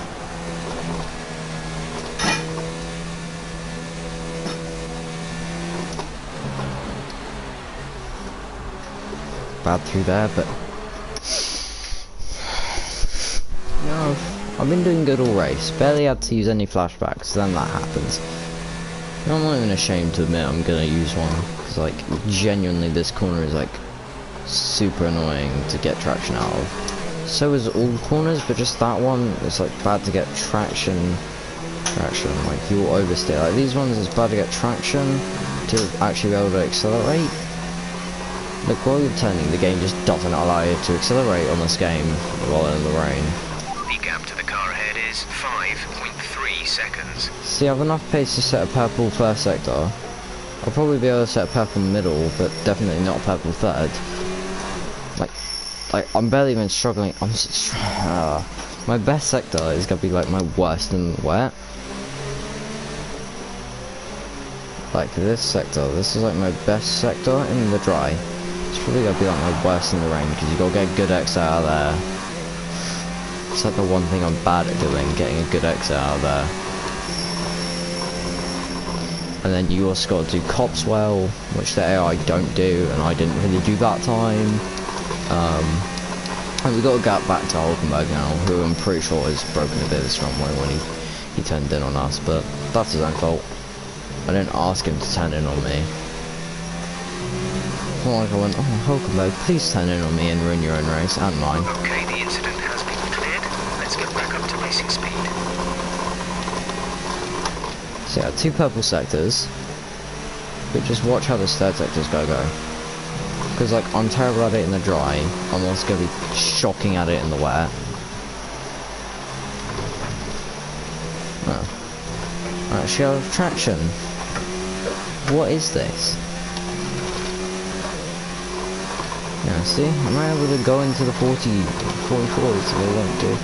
Bad through there, but no, I've been doing good all race. Barely had to use any flashbacks, then that happens. I'm not even ashamed to admit I'm gonna use one, because like genuinely this corner is like super annoying to get traction out of. So is all corners, but just that one it's like bad to get traction, like you'll oversteer. Like these ones it's bad to get traction to actually be able to accelerate. Like while you're turning, the game just doesn't allow you to accelerate on this game while in the rain. The gap to the car ahead is 5.3 seconds. See, I have enough pace to set a purple first sector. I'll probably be able to set a purple middle, but definitely not a purple third. Like I'm barely even struggling. My best sector is gonna be like my worst in wet. Like this sector, this is like my best sector in the dry. It's probably gonna be like my worst in the rain because you gotta get a good exit out of there. It's like the one thing I'm bad at doing, getting a good exit out of there. And then you also got to do cops well, which the AI don't do, and I didn't really do that time. And we got a gap back to Hulkenberg now, who I'm pretty sure has broken a bit of his runway when he turned in on us, but that's his own fault. I didn't ask him to turn in on me. It's not like I went, oh Hulkenberg, please turn in on me and ruin your own race, and mine. Okay, the incident has been cleared. Let's get back up to racing speed. So yeah, 2 purple sectors, but just watch how this third sector's go. Because like, I'm terrible at it in the dry, I'm also going to be shocking at it in the wet. Oh. Actually, I have traction. What is this? Yeah, see? Am I able to go into the 44s if I want to?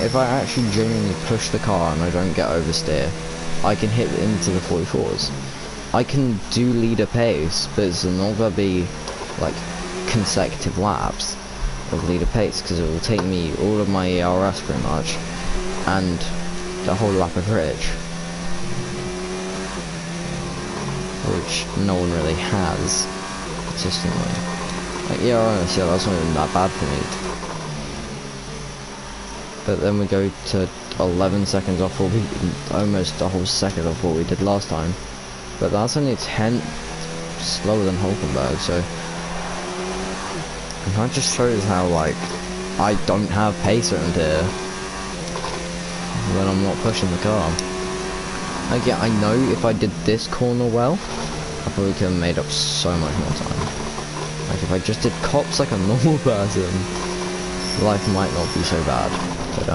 If I actually genuinely push the car and I don't get oversteer, I can hit into the 44s. I can do leader pace, but it's not going to be like consecutive laps of leader pace because it will take me all of my ERS pretty much and the whole lap of bridge, which no one really has consistently. Like ERS, yeah, that's not even that bad for me. But then we go to 11 seconds off what we, almost a whole second off what we did last time. But that's only 10th slower than Hulkenberg, so that just shows how like I don't have pace around here when I'm not pushing the car. Like yeah, I know if I did this corner well, I probably could have made up so much more time. Like if I just did cops like a normal person, life might not be so bad. But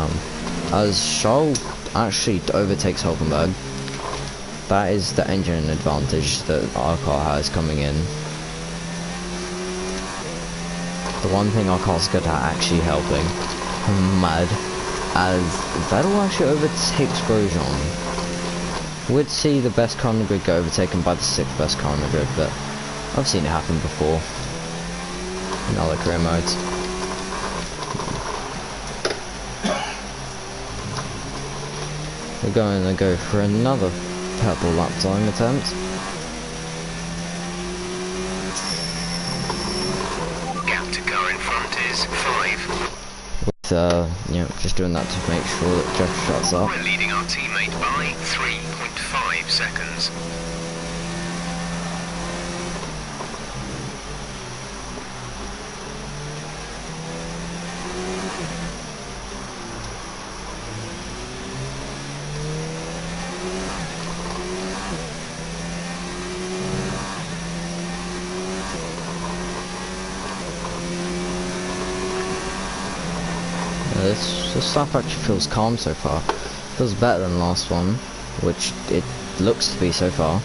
as Charles actually overtakes Hulkenberg, that is the engine advantage that our car has coming in. The one thing our car's good at actually helping. I'm mad. As Vettel actually overtakes Grosjean. Would see the best car on the grid get overtaken by the 6th best car on the grid, but I've seen it happen before in other career modes. We're going to go for another purple lap time attempt. Gap to car in front is 5. With, you know, just doing that to make sure that Jeff shuts up. We're leading our teammate by 3.5 seconds. This lap actually feels calm so far. Feels better than last one, which it looks to be so far.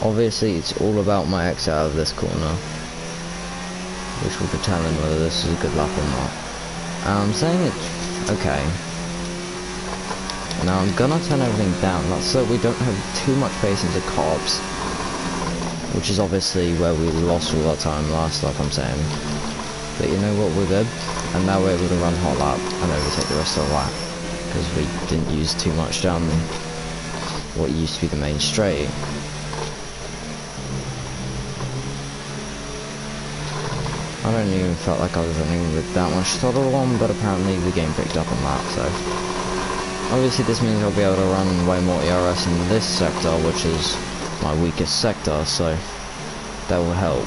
Obviously, it's all about my exit out of this corner, which will determine whether this is a good lap or not. I'm saying it's okay. Now I'm gonna turn everything down, that's so we don't have too much pace into carbs, which is obviously where we lost all our time last lap, I'm saying. But you know what, we're good, and that way we can run hot lap and overtake the rest of the lap, because we didn't use too much down what used to be the main straight. I don't even felt like I was running with that much throttle on, but apparently the game picked up on that, so obviously this means I'll be able to run way more ERS in this sector, which is my weakest sector, so that will help.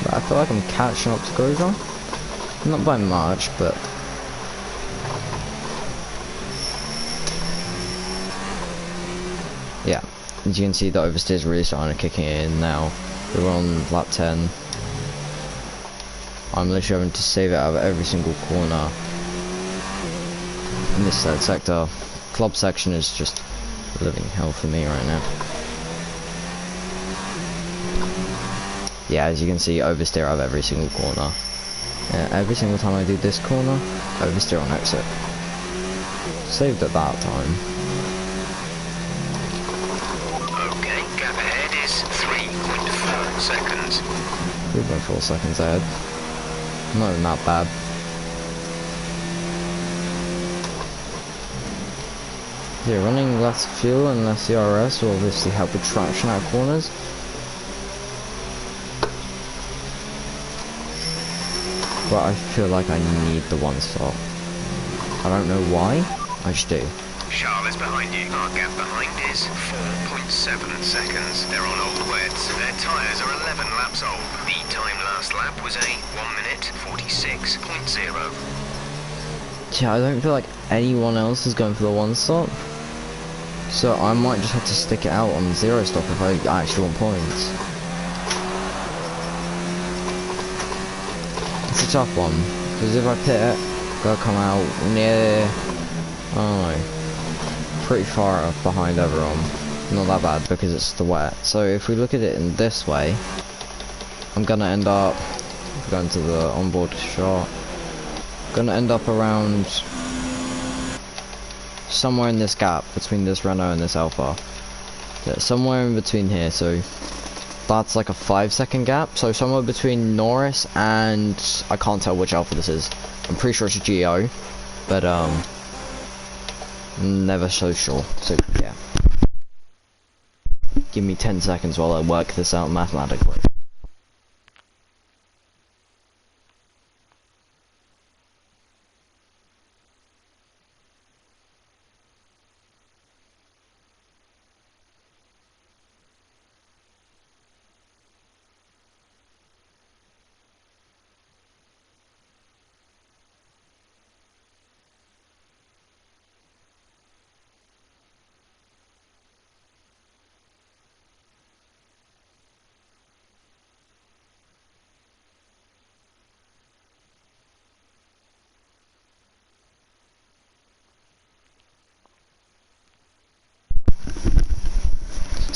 But I feel like I'm catching up to Grosjean. Not by much, but yeah, as you can see the oversteer is really starting to kick in now. We're on lap 10. I'm literally having to save it out of every single corner in this third sector. Club section is just living hell for me right now. Yeah, as you can see, oversteer out of every single corner. Yeah, every single time I do this corner, oversteer on exit. Saved at that time. Okay, gap ahead is 3.4 seconds. 3.4 seconds ahead. Not even that bad. Yeah, running less fuel and less ERS will obviously help with traction out of corners. But I feel like I need the one stop. I don't know why, I just do. Charles is behind you. Our gap behind is 4.7 seconds. They're on old wets. Their tyres are 11 laps old. The time last lap was a 1 minute 46.0. Yeah, I don't feel like anyone else is going for the one stop. So I might just have to stick it out on 0 stop if I actually want points. It's a tough one, because if I pit it, gotta come out near, I don't know, pretty far behind everyone. Not that bad because it's the wet. So if we look at it in this way, I'm gonna end up going to the onboard shot. Gonna end up around somewhere in this gap between this Renault and this Alpha. Yeah, somewhere in between here. So that's like a 5-second gap. So somewhere between Norris and I can't tell which Alpha this is. I'm pretty sure it's a Geo, but never so sure. So yeah. Give me 10 seconds while I work this out mathematically.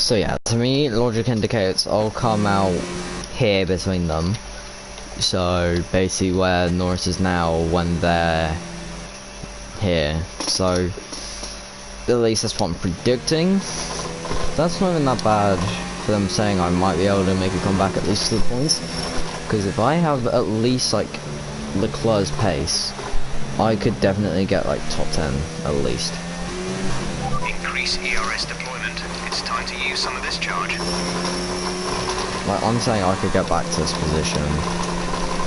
So yeah, to me, logic indicates I'll come out here between them. So basically where Norris is now when they're here. So at least that's what I'm predicting. That's not even that bad for them saying I might be able to make a comeback at least to the points. Because if I have at least like Leclerc's pace, I could definitely get like top 10 at least. Increase ERS deployment. It's time to use some of this charge. Like I'm saying I could get back to this position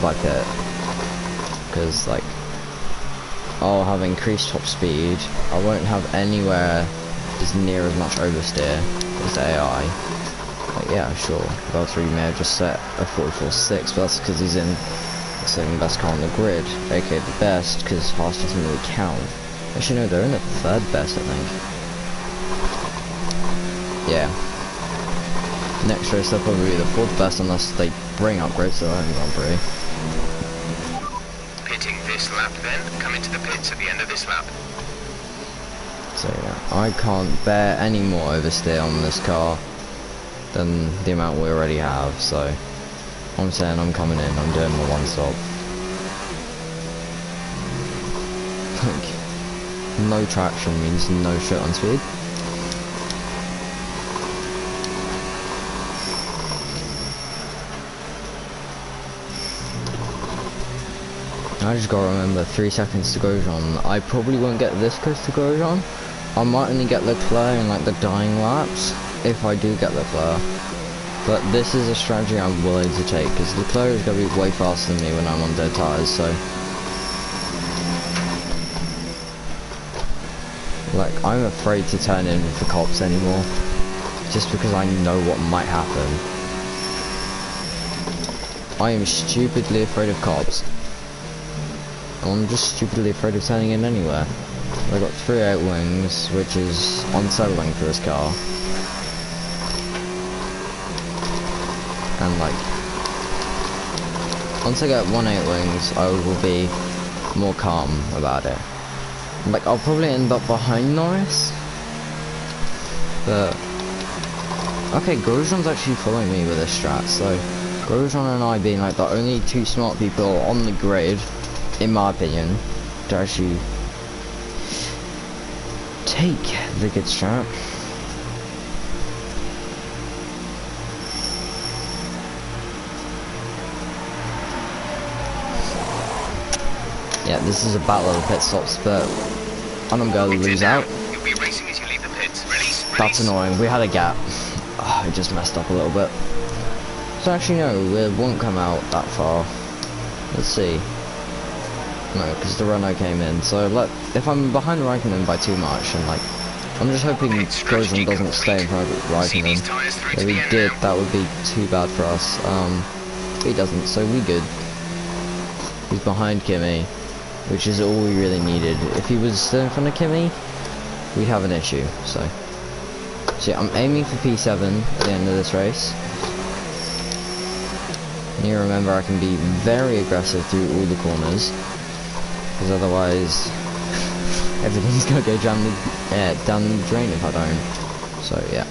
by pit. Because like I'll have increased top speed. I won't have anywhere as near as much oversteer as AI. Like yeah, sure, Valtteri may have just set a 44.6, but that's because he's in the second best car on the grid, aka the best, because Haas doesn't really count. Actually no, they're in the third best I think. Yeah. Next race they'll probably be the fourth best unless they bring upgrades to their own Grand Prix. Pitting this lap then, come into the pits at the end of this lap. So yeah, I can't bear any more oversteer on this car than the amount we already have, so I'm saying I'm coming in, I'm doing the one stop. Like, no traction means no shit on speed. I just gotta remember 3 seconds to Grosjean. I probably won't get this close to Grosjean. I might only get Leclerc in like the dying laps, if I do get Leclerc. But this is a strategy I'm willing to take, because Leclerc is going to be way faster than me when I'm on dead tyres, so... Like, I'm afraid to turn in for cops anymore, just because I know what might happen. I am stupidly afraid of cops. I'm just stupidly afraid of turning in anywhere. I've got 3/8 wings, which is unsettling for this car. And like, once I get 1/8 wings, I will be more calm about it. Like, I'll probably end up behind Norris. But, okay, Grosjean's actually following me with this strat, so Grosjean and I being like the only two smart people on the grid, in my opinion, to actually take the good strat. Yeah, this is a battle of the pit stops, but I'm gonna lose out. You'll be racing as you leave the pits. Release. That's annoying. We had a gap. Oh, I just messed up a little bit. So actually no, we won't come out that far. Let's see. No, because the Renault came in. So if I'm behind Raikkonen by too much, and like, I'm just hoping Grosjean doesn't stay in front of Raikkonen. If he did, that would be too bad for us. He doesn't, so we good. He's behind Kimi, which is all we really needed. If he was still in front of Kimi, we'd have an issue. So yeah, I'm aiming for P7 at the end of this race. And you remember I can be very aggressive through all the corners, because otherwise everything's gonna go down the drain if I don't. So yeah,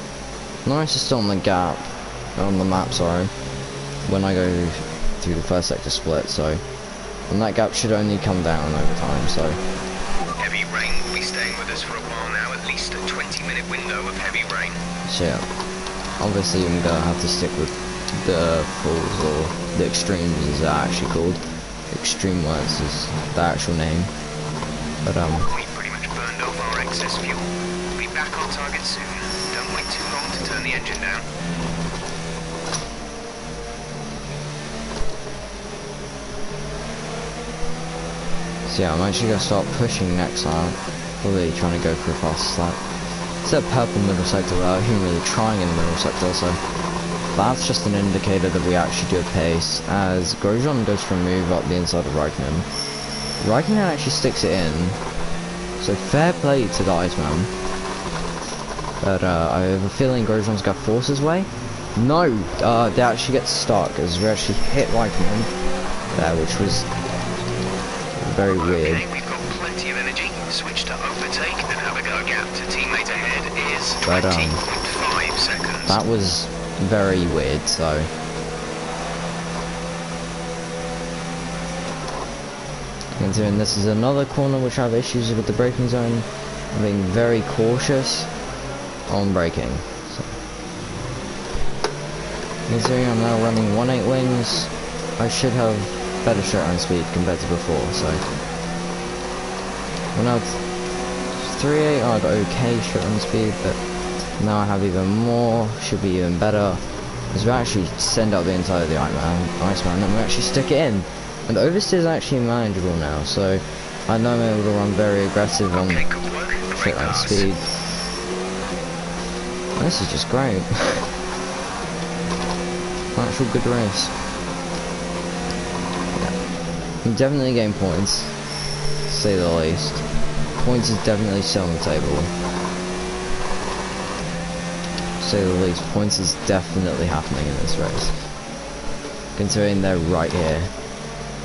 Norris is still on the gap, on the map, sorry, when I go through the first sector split, so, and that gap should only come down over time, so. Heavy rain will be staying with us for a while now, at least a 20-minute window of heavy rain. So yeah, obviously I'm gonna have to stick with the falls, or the extremes as they're actually called. Extreme words is the actual name. But we pretty much burned off our excess fuel. We'll be back on target soon. Don't wait too long to turn the engine down. So yeah, I'm actually gonna start pushing next lap. Probably trying to go for a fast lap. It's a purple middle sector without even really trying in the middle sector, so that's just an indicator that we actually do have pace, as Grosjean goes for a move up the inside of Raikkonen. Raikkonen actually sticks it in, so fair play to the Iceman. But I have a feeling Grosjean's gonna force his way. No, they actually get stuck, as we actually hit Raikkonen there, which was very weird. Okay, we've got plenty of energy. Switch to overtake and have a go. Gap to teammate ahead is 20.5 5 seconds. That was very weird, so. Considering this is another corner which I have issues with the braking zone, I'm being very cautious on braking. So. Considering I'm now running 1.8 wings, I should have better straight line speed compared to before, so. Well, now it's 3.8, I got okay straight line speed, but now I have even more, should be even better. Because we actually send out the inside of the Iceman and we actually stick it in. And oversteer is actually manageable now, so I know I'm able to run very aggressive on straight line speed. This is just great. Actual good race. Yeah. I'm definitely getting points, to say the least. Points is definitely still on the table. To say the least, points is definitely happening in this race. Considering they're right here.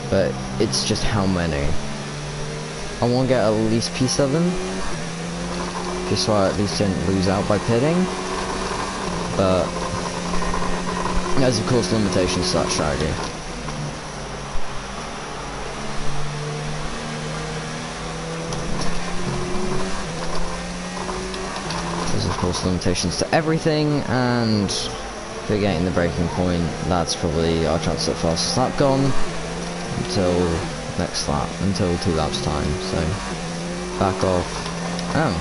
But it's just how many. I want to get at least P7. Just so I at least didn't lose out by pitting. But there's of course limitations to that strategy. There's of course limitations to everything, and if we're getting the breaking point, that's probably our chance at fastest lap gone. Until next lap, until 2 laps time, so back off. Oh,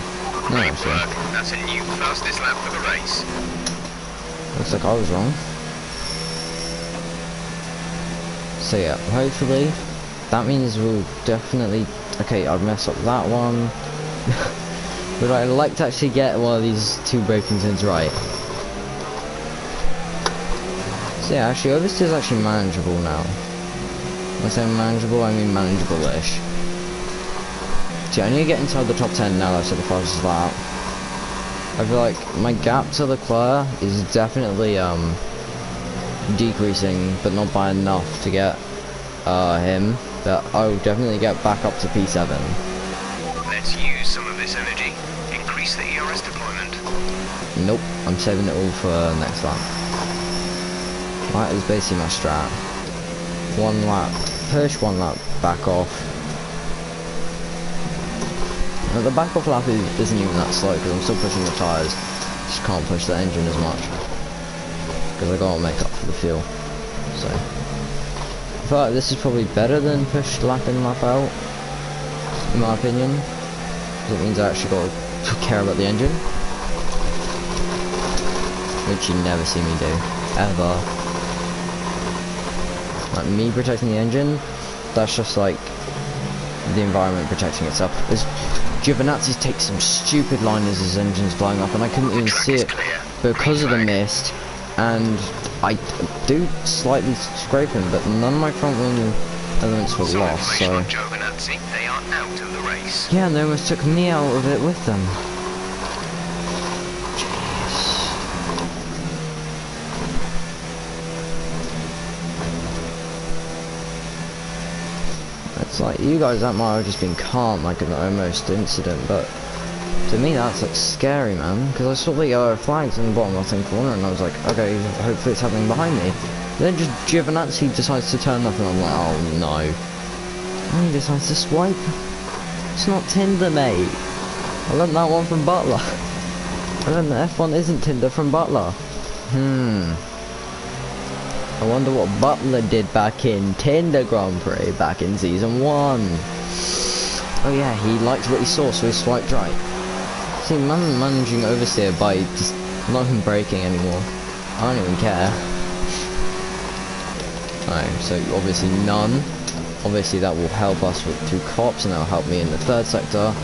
no, actually. That's a new fastest lap for the race. Looks like I was wrong. So yeah, hopefully that means we'll definitely. Okay, I've messed up that one. But I'd like to actually get one of these 2 braking zones right. So yeah, actually oversteer is actually manageable now. When I say manageable, I mean manageable-ish. See, I need to get inside the top 10 now that I've set the fastest lap. I feel like my gap to Leclerc is definitely decreasing, but not by enough to get him. But I will definitely get back up to P7. Let's use some of this energy. Increase the ERS deployment. Nope, I'm saving it all for next lap. That is basically my strat. 1 lap push, 1 lap back off. Now the back off lap isn't even that slow because I'm still pushing the tyres. Just can't push the engine as much because I gotta make up for the fuel. So I feel like this is probably better than push lap in, lap out, in my opinion. Because it means I actually got to care about the engine, which you never see me do ever. Like me protecting the engine, that's just like the environment protecting itself. As Giovinazzi's takes some stupid line as his engine's blowing up and I couldn't even see it because of the mist, and I do slightly scrape him, but none of my front wing elements were lost, so They are out of the race. yeah, and they almost took me out of it with them. It's like, you guys that might have just been calm, like an almost incident, but to me that's like scary, man, because I saw the yellow flags in the bottom left hand corner and I was like, okay, hopefully it's happening behind me. Then just Giovinazzi decides to turn left and I'm like, oh no. And he decides to swipe. It's not Tinder, mate. I learned that one from Butler. I learned that F1 isn't Tinder from Butler. I wonder what Butler did back in Tinder Grand Prix, back in season 1. Oh yeah, he liked what he saw, so he swiped right. See, man, managing oversteer by just not even braking anymore. I don't even care. Alright, so obviously none. Obviously that will help us with 2 cops, and that will help me in the 3rd sector,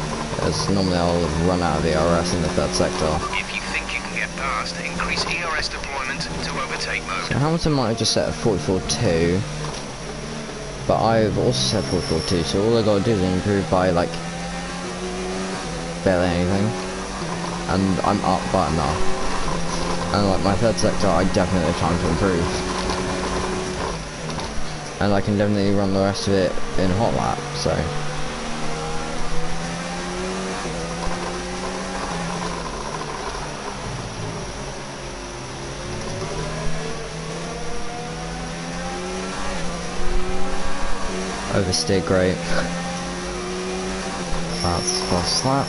as normally I'll run out of the ERS in the 3rd sector. If you think you can get past, increase ERS deployment to overtake mode. So Hamilton might have just set a 44.2, but I've also set 44.2, so all I gotta do is improve by like barely anything, and I'm up by enough. And like my 3rd sector, I definitely have time to improve, and I can definitely run the rest of it in hot lap. So Oversteer, great. That's fast lap.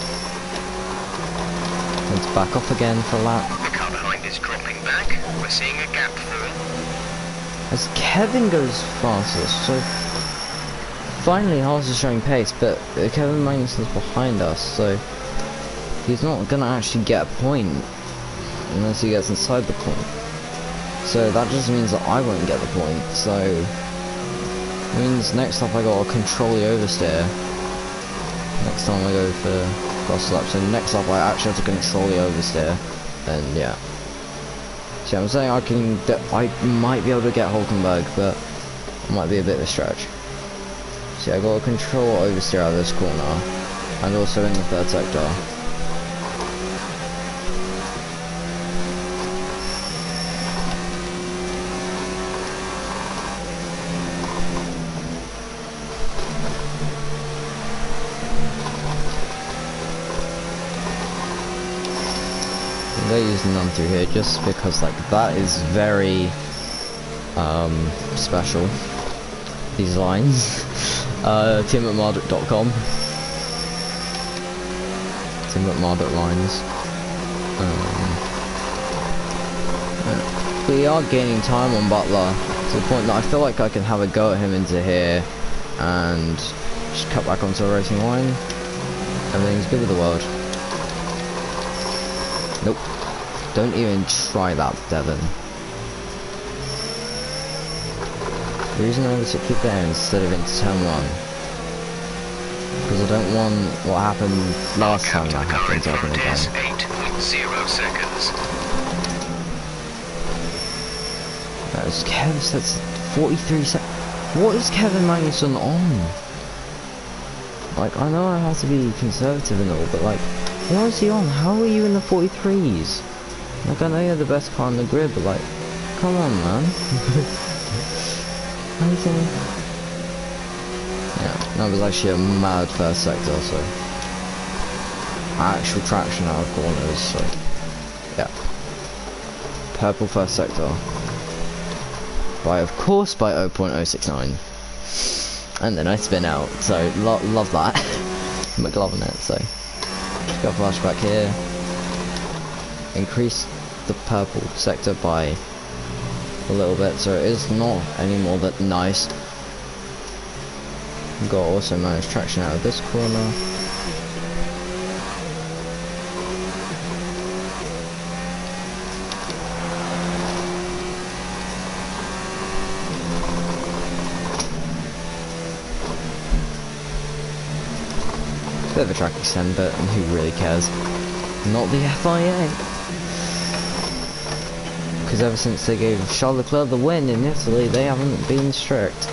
Let's back off again for a lap. The car behind is dropping back. We're seeing a gap form. As Kevin goes faster, so finally Haas is showing pace, but Kevin Magnussen's behind us, so he's not gonna actually get a point unless he gets inside the point. So that just means that I won't get the point, so it means next up I gotta control the oversteer. Next time I go for cross lap, so next up I actually have to control the oversteer, and yeah. See, I'm saying I might be able to get Hulkenberg, but it might be a bit of a stretch. See, I got to control oversteer out of this corner, and also in the third sector. They're using none through here just because like that is very special, these lines. Tim@marduk.com, Tim@marduk lines. We are gaining time on Butler to the point that I feel like I can have a go at him into here and just cut back onto a racing line. Everything's good with the world. Nope. Don't even try that, Devon. The reason I was to keep there instead of into turn 1, because I don't want what happened last time that happened to happen again. 8.0 seconds. As Kev sets 43 seconds. What is Kevin Magnussen on? Like, I know I have to be conservative and all, but like, what is he on? How are you in the 43s? Like, I know you're the best car on the grid, but like, come on, man. How you doing? Yeah, that was actually a mad first sector, so actual traction out of corners, so yeah. Purple first sector. Of course by 0.069. And then I spin out, so love that. McLovin it, so just got a flashback here. Increase the purple sector by a little bit, so it is not anymore that nice. Got to also manage traction out of this corner. Bit of a track extend, but who really cares? Not the FIA. Because ever since they gave Charles Leclerc the win in Italy, they haven't been strict.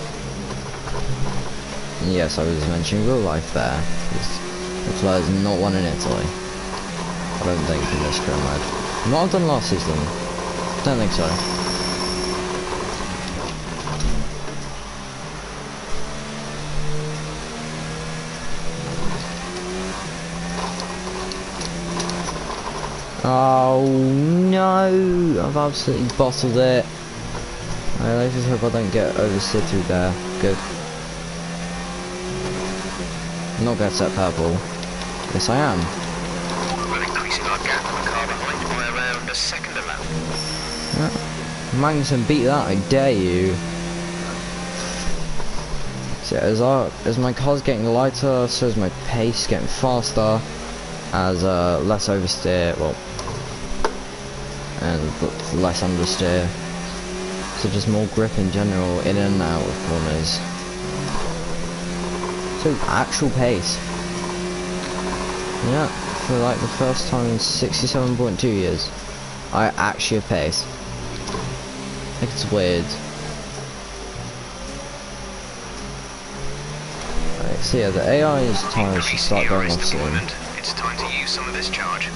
And yes, I was mentioning real life there. Leclerc is not won in Italy. I don't think in this career mode. Not done last season. Don't think so. Oh no! I've absolutely bottled it. I just hope I don't get oversteered through there. Good. I'm not going to set purple. Yes, I am. We're increasing our gap on the car behind by around a second a lap. Yeah. Magnussen, beat that! I dare you. So as my car's getting lighter, so is my pace getting faster. As less oversteer, well, and less understeer, so just more grip in general, in and out of corners. So actual pace, yeah, for like the first time in 67.2 years, I actually have pace. I think it's weird. Right, so yeah, the AI's tires should start going off soon. It's time to use some of this charge.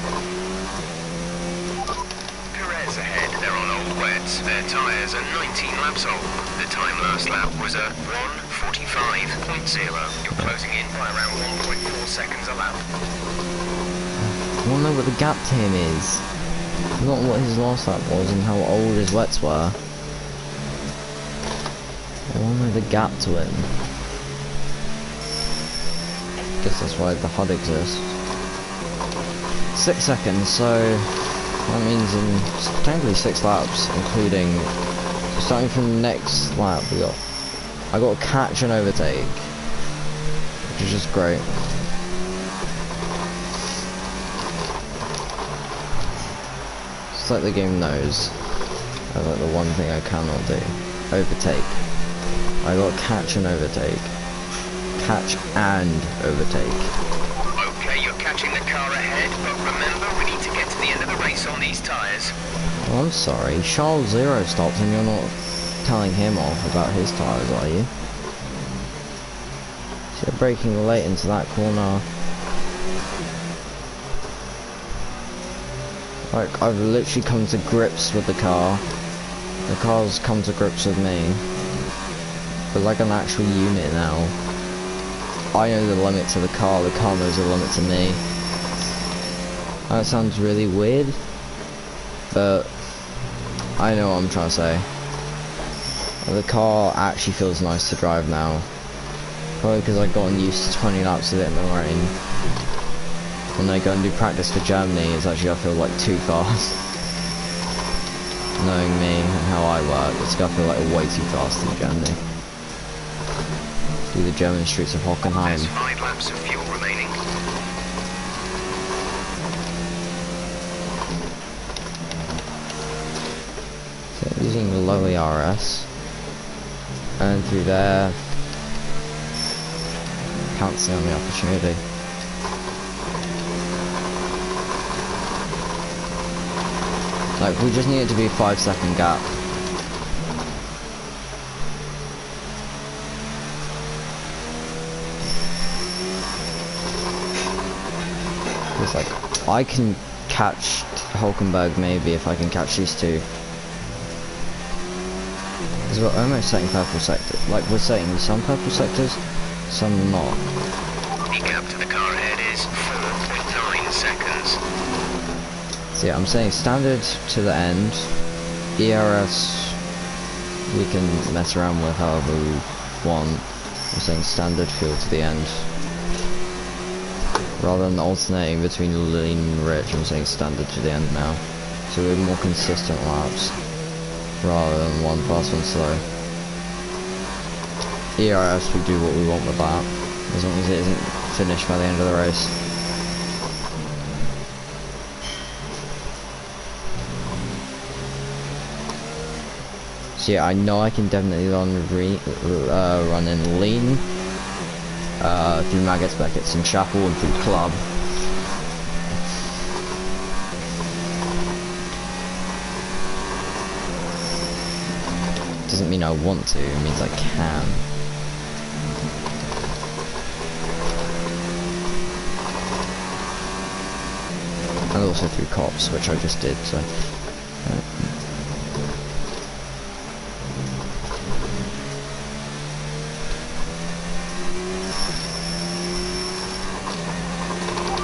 Perez ahead, they're on old wets. Their tyres are 19 laps old. The time last lap was a 1:45.0. You're closing in by around 1.4 seconds a lap. I want to know what the gap to him is. Not what his last lap was and how old his wets were. I want to know the gap to him. Guess that's why the HUD exists. 6 seconds, so that means in technically 6 laps, including starting from the next lap. I got to catch and overtake, which is just great. It's like the game knows. That's like the one thing I cannot do. Overtake. I got to catch and overtake. Catch and overtake. Okay, you're catching the car ahead, but remember, we need to get to the end of the race on these tyres. Oh, I'm sorry. Charles Zero stopped and you're not telling him off about his tyres, are you? So you're braking late into that corner. Like, I've literally come to grips with the car. The car's come to grips with me. But like an actual unit now. I know the limit to the car knows the limit to me. That sounds really weird, but I know what I'm trying to say. The car actually feels nice to drive now. Probably because I've gotten used to 20 laps of it in the rain. When I go and do practice for Germany, it's actually, I feel like too fast. Knowing me and how I work, it's gonna feel like way too fast in Germany. Through the German streets of Hockenheim. There's 5 laps of fuel remaining. So using the low ERS. And through there. Can't see on the opportunity. Like, we just need it to be a 5-second gap. It's like, I can catch Hulkenberg maybe if I can catch these two. Because we're almost setting purple sectors. Like, we're setting some purple sectors, some not. The gap to the car ahead is 4.9 seconds. So yeah, I'm saying standard to the end. ERS, we can mess around with however we want. I'm saying standard fuel to the end. Rather than alternating between lean and rich, I'm saying standard to the end now. So we're more consistent laps. Rather than one fast, one slow. ERS, we do what we want with that. As long as it isn't finished by the end of the race. So yeah, I know I can definitely run in lean through Maggots, Beckett's and Chapel and through Club. Doesn't mean I want to, it means I can. And also through Cops, which I just did, so.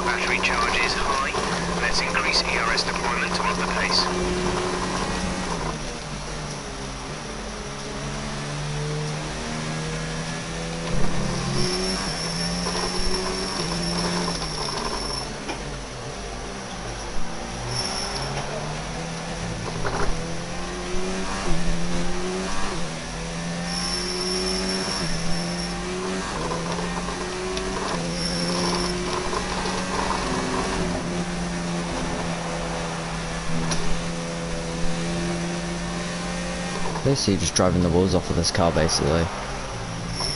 Battery charge is high. Let's increase ERS deployment to up the pace. Basically just driving the walls off of this car basically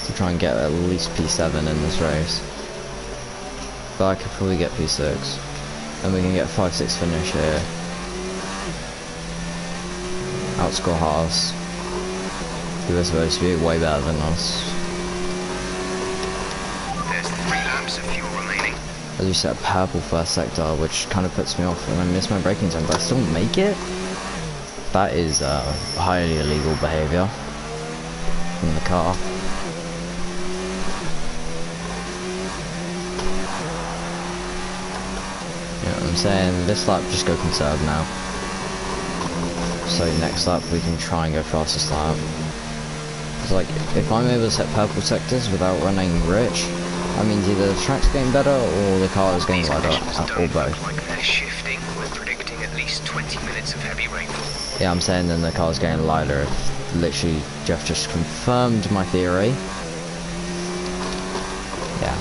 to try and get at least P7 in this race, but I could probably get P6 and we can get 5-6 finish here, outscore Haas, who are supposed to be way better than us. There's 3 laps of fuel remaining. As we set a purple first sector, which kind of puts me off and I miss my braking zone, but I still make it. That is highly illegal behaviour from the car. You know what I'm saying? This lap, just go conserve now. So next lap we can try and go fastest lap. It's like, if I'm able to set purple sectors without running rich, That means either the track's getting better or the car is getting These lighter, conditions or don't look both. like they're shifting. We're predicting at least 20 minutes of heavy rainfall. Yeah, I'm saying then the car's getting lighter. Literally, Jeff just confirmed my theory. Yeah.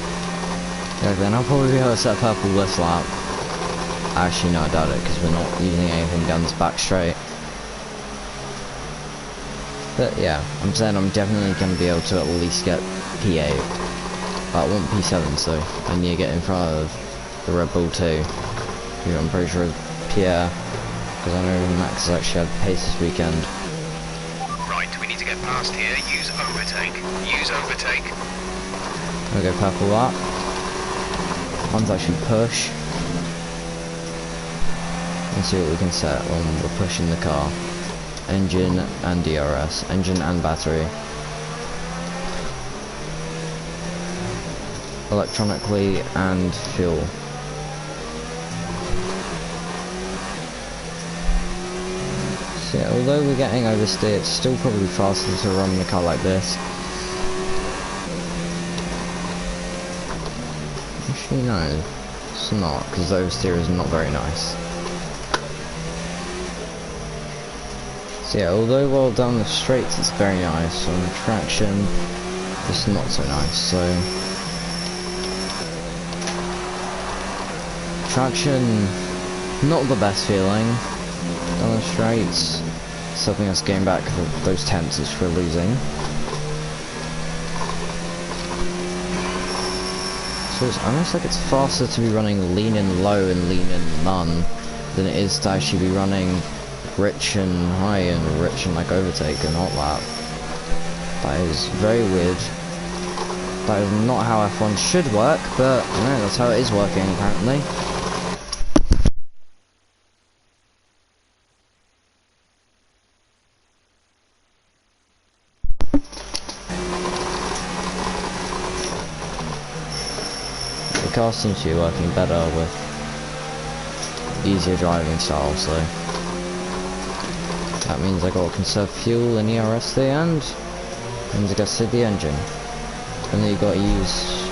Yeah, then I'll probably be able to set purple this lap. Actually, no, I doubt it, because we're not using anything guns back straight. But yeah, I'm saying I'm definitely going to be able to at least get P8. But I want P7, so I need to get in front of the Red Bull 2. Who I'm pretty sure is Pierre, because I know Max has actually had pace this weekend. Right, we need to get past here. Use overtake. Use overtake. We'll go purple up. One's actually push. Let's see what we can set when we're pushing the car. Engine and DRS. Engine and battery. Electronically and fuel. So yeah, although we're getting oversteer, it's still probably faster to run the car like this. Actually no, it's not, because the oversteer is not very nice. So yeah, although well down the straights it's very nice, on the traction it's not so nice, so... Traction, not the best feeling down the straights. Something us getting back those tenths which we're losing. So it's almost like it's faster to be running lean and low and lean and none than it is to actually be running rich and high and rich and like overtake and hot lap. That is very weird. That is not how F1 should work, but you know, that's how it is working apparently. The car seems to be working better with easier driving style, so that means I gotta conserve fuel in ERS at the end. That means I gotta save the engine. And then you gotta use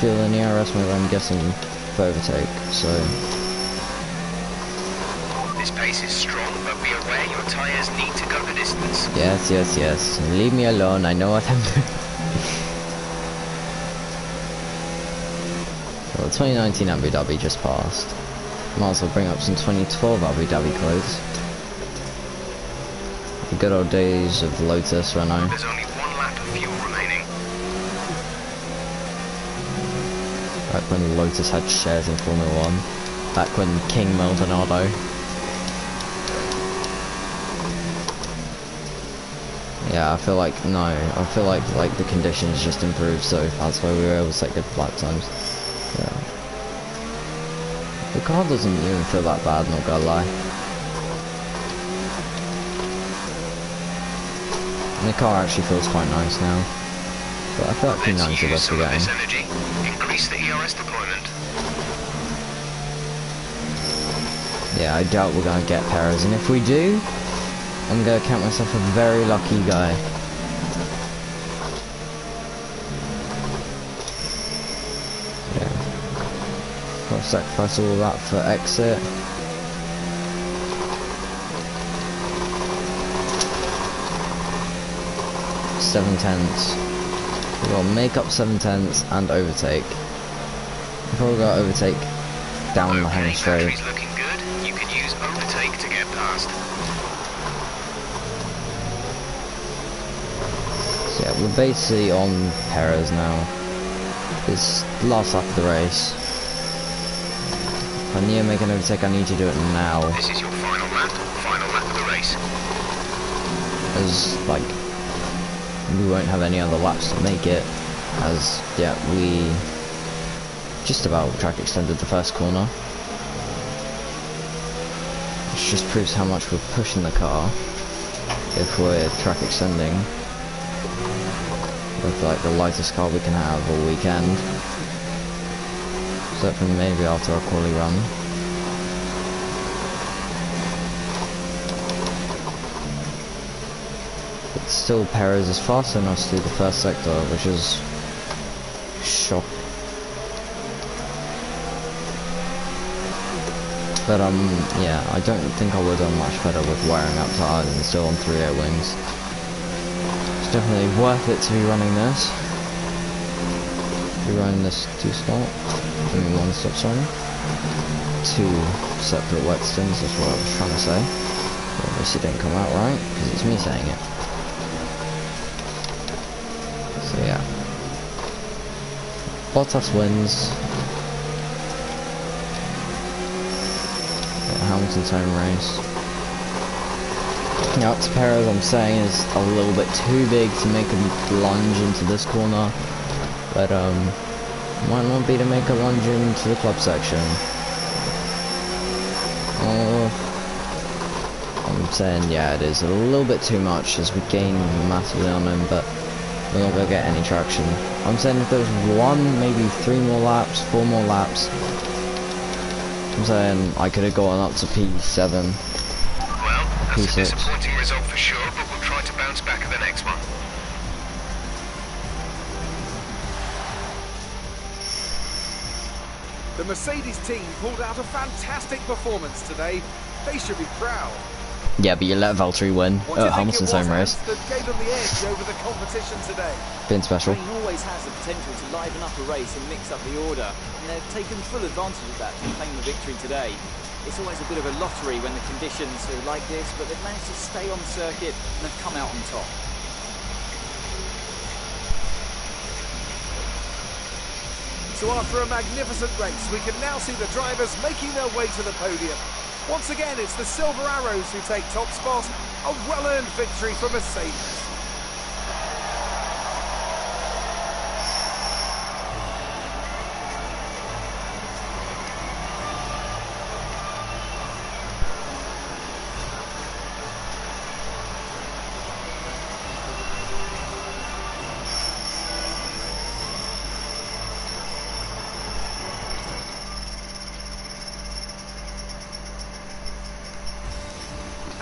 fuel in ERS mode, I'm guessing, for overtake, so... This pace is strong, but be aware your tyres need to go the distance. Yes, yes, yes. Leave me alone, I know what I'm doing. Well, 2019 Abu Dhabi just passed. Might as well bring up some 2012 Abu Dhabi clothes. The good old days of Lotus, Renault. There's only one lap of fuel remaining. Back when Lotus had shares in Formula 1. Back when King Maldonado. Yeah, I feel like, no, I feel like the conditions just improved, so that's why we were able to set good lap times. Yeah. The car doesn't even feel that bad, not gonna lie. And the car actually feels quite nice now. But I feel like P9 is the best we're getting. Energy. Increase the ERS deployment. Yeah, I doubt we're gonna get Perez, and if we do, I'm gonna count myself a very lucky guy. I'll sacrifice all of that for exit. Seven tenths. We've got to make up 7 tenths and overtake. We've probably got to overtake down the home straight. Battery's looking good. You can use overtake to get past. So yeah, we're basically on Perez now. It's the last lap of the race. If I need to make an overtake, I need to do it now. This is your final lap of the race. As, like, we won't have any other laps to make it. As, yeah, we just about track extended the first corner. Which just proves how much we're pushing the car if we're track extending. With, like, the lightest car we can have all weekend. Except for maybe after our quali run. But still, Perez is fast enough to do the first sector, which is But yeah, I don't think I would have done much better with wiring up to Ireland still on 3 air wings. It's definitely worth it to be running this. Be running this 2-stop. I mean 1-stop, sorry. 2 separate wet stints, that's what I was trying to say. But obviously it didn't come out right, because it's me saying it. So yeah. Bottas wins. Hamilton's home race. Now to Perez, I'm saying, is a little bit too big to make a lunge into this corner, but might not be to make a lunge into the club section. I'm saying, yeah, it is a little bit too much as we gain massively on him, but we're not going to get any traction. I'm saying if there's 1, maybe 3 more laps, 4 more laps, I'm saying I could have gone up to P7. Well, that's P6. a disappointing result for sure, but we'll try to bounce back at the next one. The Mercedes team pulled out a fantastic performance today. They should be proud. Yeah, but you let Valtteri win at Hamilton's home race. That gave them the edge over the competition today. Been special. He always has the potential to liven up a race and mix up the order, and they've taken full advantage of that to claim the victory today. It's always a bit of a lottery when the conditions are like this, but they've managed to stay on circuit and have come out on top. So after a magnificent race, we can now see the drivers making their way to the podium. Once again, it's the Silver Arrows who take top spot. A well-earned victory for Mercedes.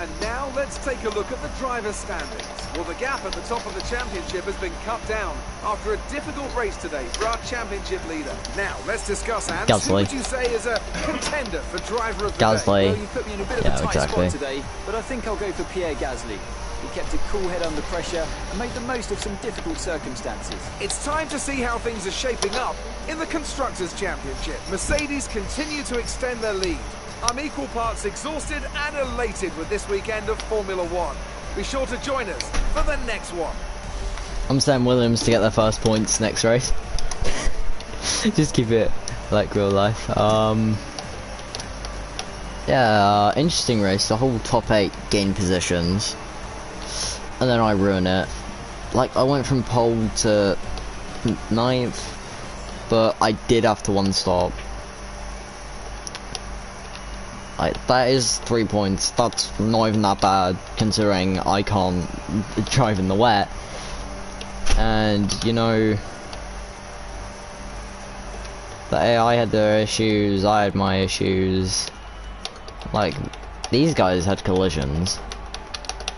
And now let's take a look at the driver's standings. Well, the gap at the top of the championship has been cut down after a difficult race today for our championship leader. Now, let's discuss, Ants. Gasly. Who would you say is a contender for driver of the Gasly. day? Well, you put me in a bit of Yeah, a tight exactly. spot today, but I think I'll go for Pierre Gasly. He kept a cool head under pressure and made the most of some difficult circumstances. It's time to see how things are shaping up in the Constructors' Championship. Mercedes continue to extend their lead. I'm equal parts exhausted and elated with this weekend of Formula One. Be sure to join us for the next one. I'm saying Williams to get their first points next race. Just keep it like real life. Yeah, interesting race. The whole top 8 gain positions, and then I ruin it. Like, I went from pole to 9th, but I did have to 1-stop. That is 3 points. That's not even that bad, considering I can't drive in the wet. And, you know, the AI had their issues, I had my issues. Like, these guys had collisions.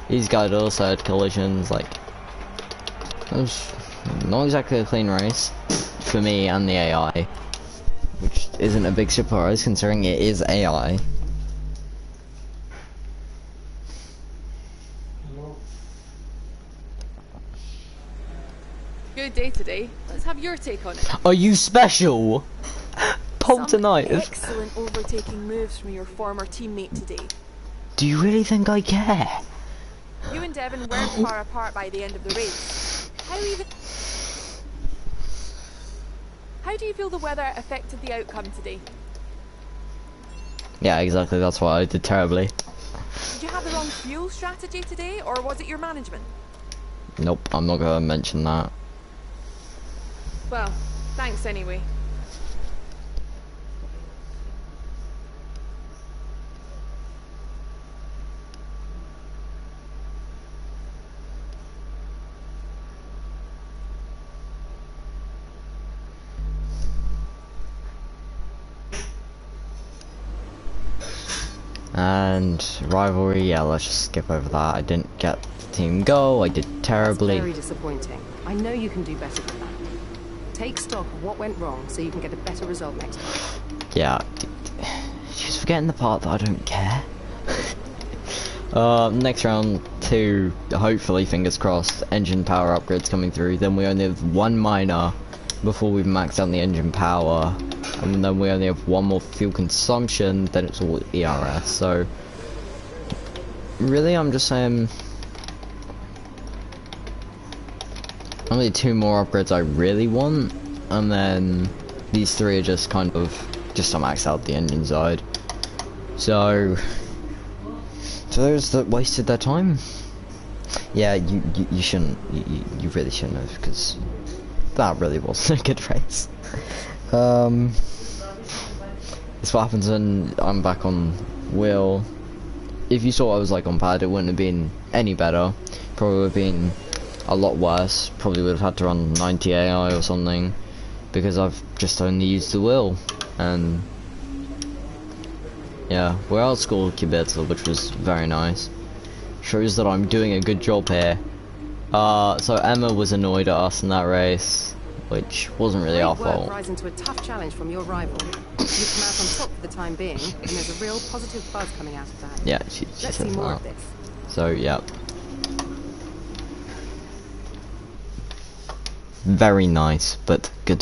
These guys also had collisions. Like, it was not exactly a clean race for me and the AI, which isn't a big surprise considering it is AI. Good day today. Let's have your take on it. Are you special? Pole tonight. Excellent overtaking moves from your former teammate today. Do you really think I care? You and Devon weren't far apart by the end of the race. How do you feel the weather affected the outcome today? Yeah, exactly. That's why I did terribly. Did you have the wrong fuel strategy today, or was it your management? Nope, I'm not gonna mention that. Well, thanks anyway. And rivalry, yeah, let's just skip over that. I didn't get the team goal, I did terribly. That's very disappointing. I know you can do better than that. Take stock of what went wrong so you can get a better result next time. Yeah, just getting the part that I don't care. Next round 2, hopefully, fingers crossed, engine power upgrades coming through. Then we only have 1 minor before we've maxed out the engine power. And then we only have 1 more fuel consumption, then it's all ERS. So, really, I'm just saying, only 2 more upgrades I really want. And then these 3 are just kind of, just to max out the engine side. So those that wasted their time, yeah, you shouldn't, you really shouldn't have, because that really wasn't a good race. It's what happens when I'm back on wheel. If you saw I was like on pad, it wouldn't have been any better. Probably would have been a lot worse. Probably would have had to run 90 AI or something, because I've just only used the wheel. And yeah, we outscored Kibitza, which was very nice. Shows that I'm doing a good job here. So Emma was annoyed at us in that race, which wasn't really our fault. Rising to a tough challenge from your rival. You come out on top for the time being, and there's a real positive buzz coming out of that. Yeah, she Let's says see more that. of this. So yeah, very nice, but good.